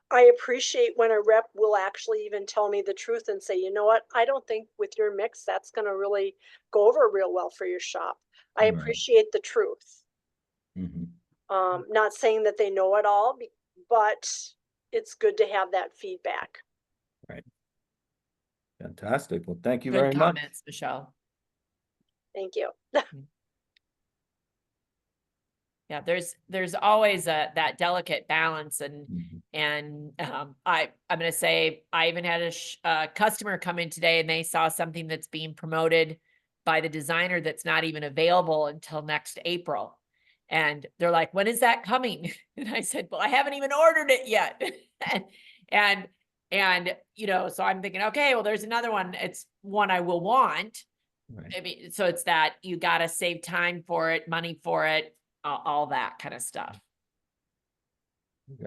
I appreciate when a rep will actually even tell me the truth and say, you know what, I don't think with your mix that's going to really go over real well for your shop. I Right. appreciate the truth. Mhm. Not saying that they know it all, but it's good to have that feedback. Fantastic. Well, thank you Good very much. comments, Michelle. Thank you. Yeah, there's always that delicate balance, and Mhm. I'm gonna say I even had a customer come in today, and they saw something that's being promoted by the designer that's not even available until next April, and they're like, "When is that coming?" And I said, "Well, I haven't even ordered it yet." and so I'm thinking, okay, well, there's another one. It's one I will want. Right. I mean, so it's that you got to save time for it, money for it, all that kind of stuff.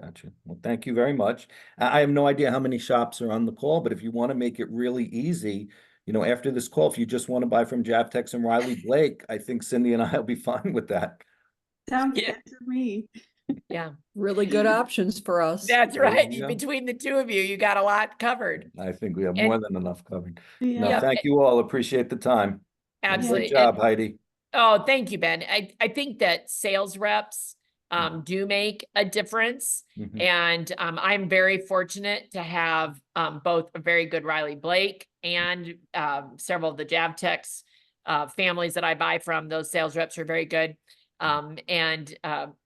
Gotcha. Well, thank you very much. I have no idea how many shops are on the call, but if you want to make it really easy, after this call, if you just want to buy from Javtex and Riley Blake, I think Cindy and I will be fine with that. Sounds Yeah. good to me. Yeah, Really good options for us. that's There right. you go. Between the two of you, you got a lot covered. I think we have And- more than enough covered. No, Yeah. Yep. thank you all. Appreciate the time. And Absolutely. great job, Heidi. Oh, thank you, Ben. I think that sales reps do make a difference. Mhm. And I'm very fortunate to have both a very good Riley Blake and several of the Javtex families that I buy from. Those sales reps are very good.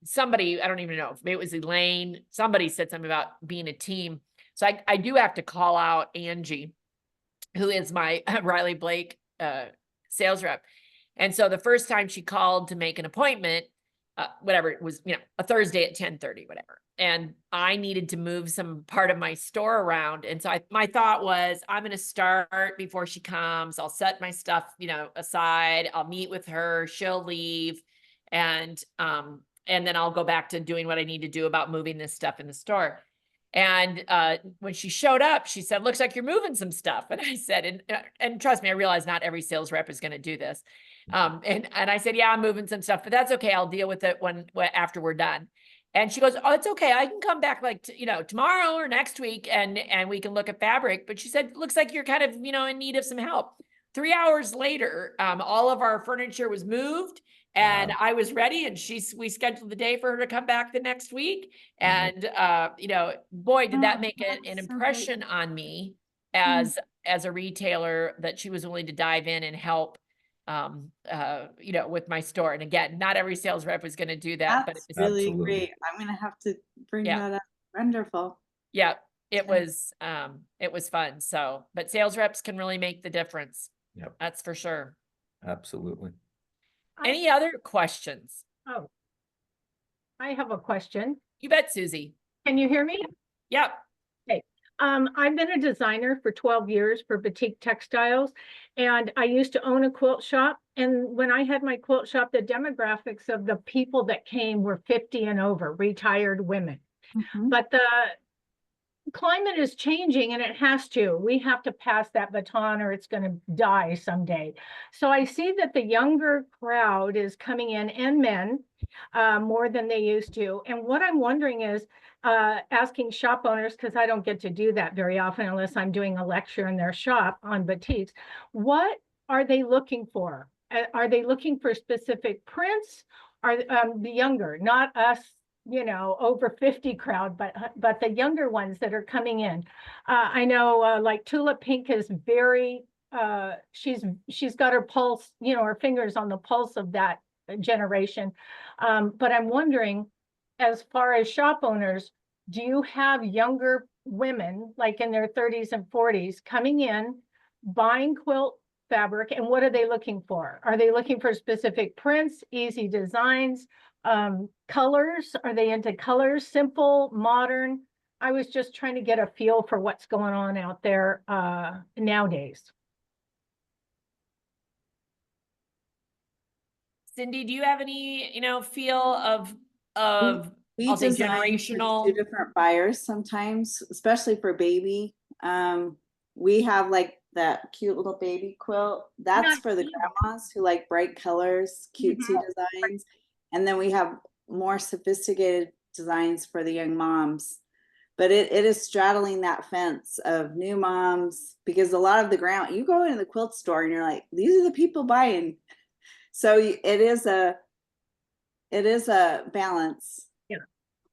Somebody, I don't even know, maybe it was Elaine, somebody said something about being a team. So I do have to call out Angie, who is my Riley Blake sales rep. And so the first time she called to make an appointment, whatever it was, a Thursday at 10:30, whatever. And I needed to move some part of my store around. And so my thought was, I'm going to start before she comes. I'll set my stuff, aside. I'll meet with her. She'll leave. And then I'll go back to doing what I need to do about moving this stuff in the store. And when she showed up, she said, "Looks like you're moving some stuff." And I said, and trust me, I realize not every sales rep is going to do this. And I said, "Yeah, I'm moving some stuff, but that's okay. I'll deal with it after we're done." And she goes, "Oh, it's okay. I can come back like, tomorrow or next week and we can look at fabric." But she said, "Looks like you're kind of, in need of some help." 3 hours later, all of our furniture was moved. And Wow. I was ready, and we scheduled the day for her to come back the next week. And, boy, did that Oh, make an that's so great. impression on me as a retailer, that she was willing to dive in and help, with my store. And again, not every sales rep is going to do that, but That's it's, really Absolutely. great. I'm gonna have to bring Yeah. that up. Wonderful. yeah, it was fun. So, but sales reps can really make the difference. Yep. That's for sure. Absolutely. Any other questions? Oh, I have a question. You bet, Susie. Can you hear me? Yep. I've been a designer for 12 years for Batik Textiles, and I used to own a quilt shop. And when I had my quilt shop, the demographics of the people that came were 50 and over, retired women. But the climate is changing, and it has to. We have to pass that baton, or it's going to die someday. So I see that the younger crowd is coming in, and men, more than they used to. And what I'm wondering is, asking shop owners, because I don't get to do that very often unless I'm doing a lecture in their shop on batiks. What are they looking for? Are they looking for specific prints? Are the younger, not us, you know, over 50 crowd, but the younger ones that are coming in? I know like Tulip Pink is very, she's got her pulse, you know, her fingers on the pulse of that generation. But I'm wondering, as far as shop owners, do you have younger women, like in their 30s and 40s, coming in, buying quilt fabric, and what are they looking for? Are they looking for specific prints, easy designs, colors? Are they into colors, simple, modern? I was just trying to get a feel for what's going on out there nowadays. Cindy, do you have any, you know, feel of I'll say design for generational? two different buyers sometimes, especially for baby. We have like that cute little baby quilt. That's for the grandmas who like bright colors, cutesy designs. And then we have more sophisticated designs for the young moms. But it is straddling that fence of new moms, because a lot of the you go into the quilt store and you're like, these are the people buying. So it is a balance. Yeah.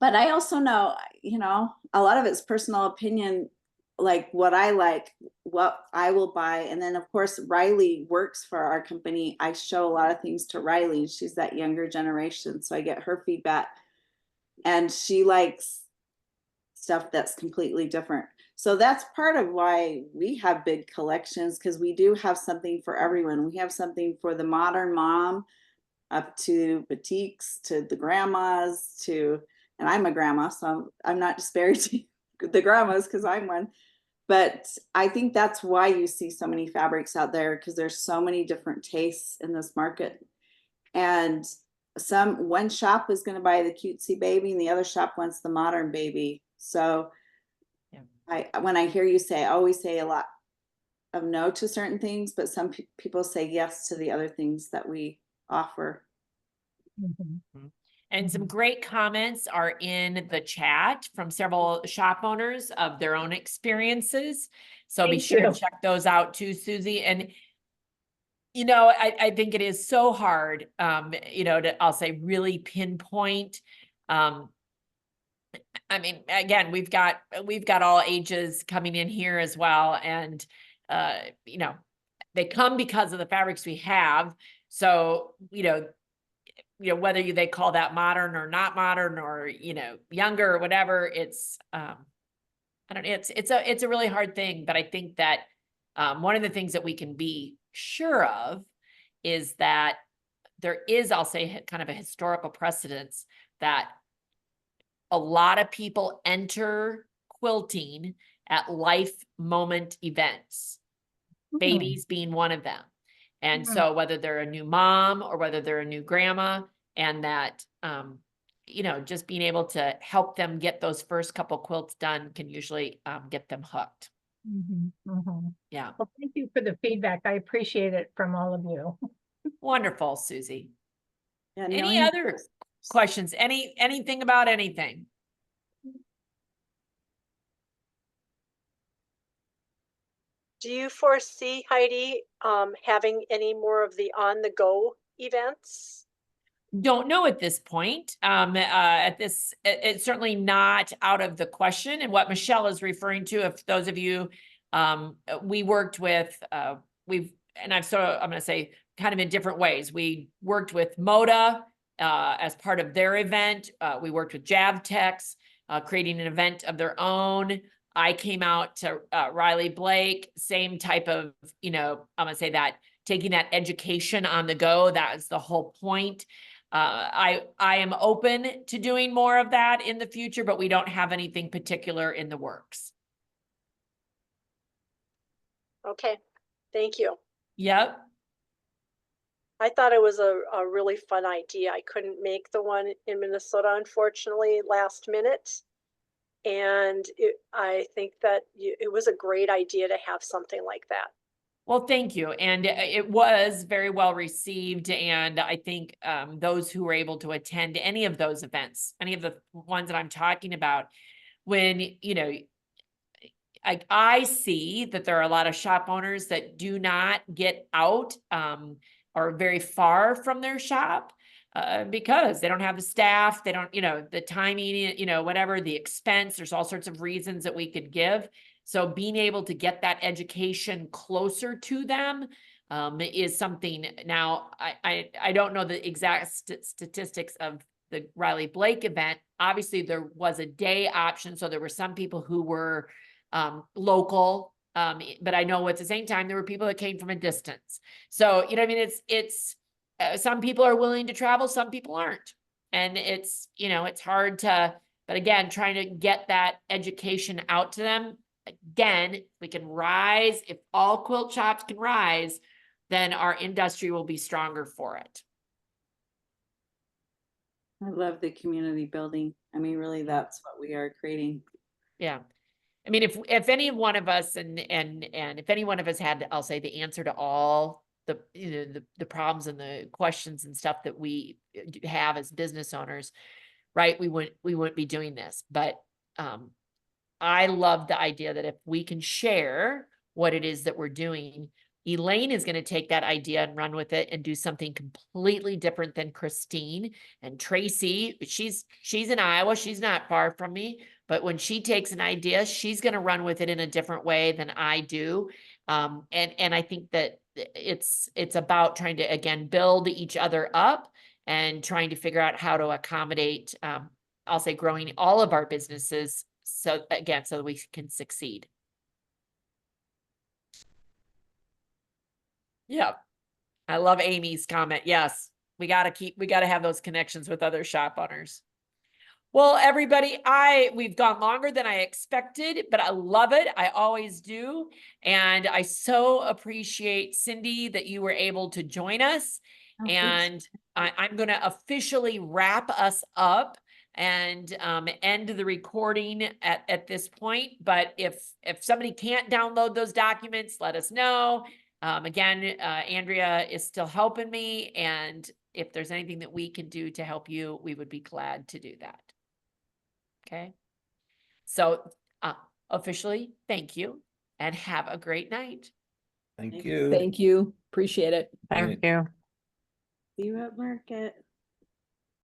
But I also know, you know, a lot of it's personal opinion, like what I like, what I will buy. And then of course, Riley works for our company. I show a lot of things to Riley. She's that younger generation. So I get her feedback, and she likes stuff that's completely different. So that's part of why we have big collections, because we do have something for everyone. We have something for the modern mom, up to batiks, to the grandmas, and I'm a grandma, so I'm not disparaging the grandmas because I'm one. But I think that's why you see so many fabrics out there, because there's so many different tastes in this market. And one shop is going to buy the cutesy baby and the other shop wants the modern baby. So when I hear you say, I always say a lot of no to certain things, but some people say yes to the other things that we offer. And some great comments are in the chat from several shop owners of their own experiences. So be Thank sure you. to check those out too, Susie. And, you know, I think it is so hard, you know, I'll say really pinpoint. I mean, again, we've got all ages coming in here as well. And, you know, they come because of the fabrics we have. So, you know, whether they call that modern or not modern, or, you know, younger or whatever, it's, I don't know, it's a really hard thing. But I think that one of the things that we can be sure of is that there is, I'll say, kind of a historical precedence that a lot of people enter quilting at life moment events, babies being one of them. And so whether they're a new mom or whether they're a new grandma, and that, you know, just being able to help them get those first couple quilts done can usually get them hooked. Yeah. Well, thank you for the feedback. I appreciate it from all of you. Wonderful, Susie. Yeah, Any other questions? Anything about anything? Do you foresee, Heidi, having any more of the on-the-go events? Don't know at this point. It's certainly not out of the question. And what Michelle is referring to, if those of you, we worked with, I'm going to say kind of in different ways. We worked with Moda as part of their event. We worked with Javtex, creating an event of their own. I came out to Riley Blake, same type of, you know, I'm going to say that taking that education on the go. That is the whole point. I am open to doing more of that in the future, but we don't have anything particular in the works. Okay, thank you. Yep. I thought it was a really fun idea. I couldn't make the one in Minnesota, unfortunately, last minute. And I think that it was a great idea to have something like that. Well, thank you. And it was very well received. And I think those who were able to attend any of those events, any of the ones that I'm talking about, when, you know, I see that there are a lot of shop owners that do not get out or very far from their shop because they don't have the staff, they don't, you know, the timing, you know, whatever, the expense, there's all sorts of reasons that we could give. So being able to get that education closer to them is something. Now, I don't know the exact statistics of the Riley Blake event. Obviously, there was a day option, so there were some people who were local, but I know at the same time there were people that came from a distance. So you know, I mean, it's some people are willing to travel, some people aren't, and it's, you know, it's hard to. But again, trying to get that education out to them. Again, we can rise. If all quilt shops can rise, then our industry will be stronger for it. I love the community building. I mean, really, that's what we are creating. Yeah. I mean, if any one of us and if any one of us had, I'll say, the answer to all the, you know, the problems and the questions and stuff that we have as business owners, right? We wouldn't be doing this. But I love the idea that if we can share what it is that we're doing, Elaine is going to take that idea and run with it and do something completely different than Christine and Tracy. She's in Iowa. She's not far from me, but when she takes an idea, she's going to run with it in a different way than I do. And I think that it's about trying to, again, build each other up and trying to figure out how to accommodate, I'll say, growing all of our businesses. So again, so that we can succeed. Yeah. I love Amy's comment. Yes, we got to have those connections with other shop owners. Well, everybody, we've gone longer than I expected, but I love it. I always do. And I so appreciate, Cindy, that you were able to join us. And I'm going to officially wrap us up and end the recording at this point. But if somebody can't download those documents, let us know. Again, Andrea is still helping me. And if there's anything that we can do to help you, we would be glad to do that. Okay. So officially, thank you and have a great night. Thank you. Thank you. Appreciate it. Thank you. See you at market.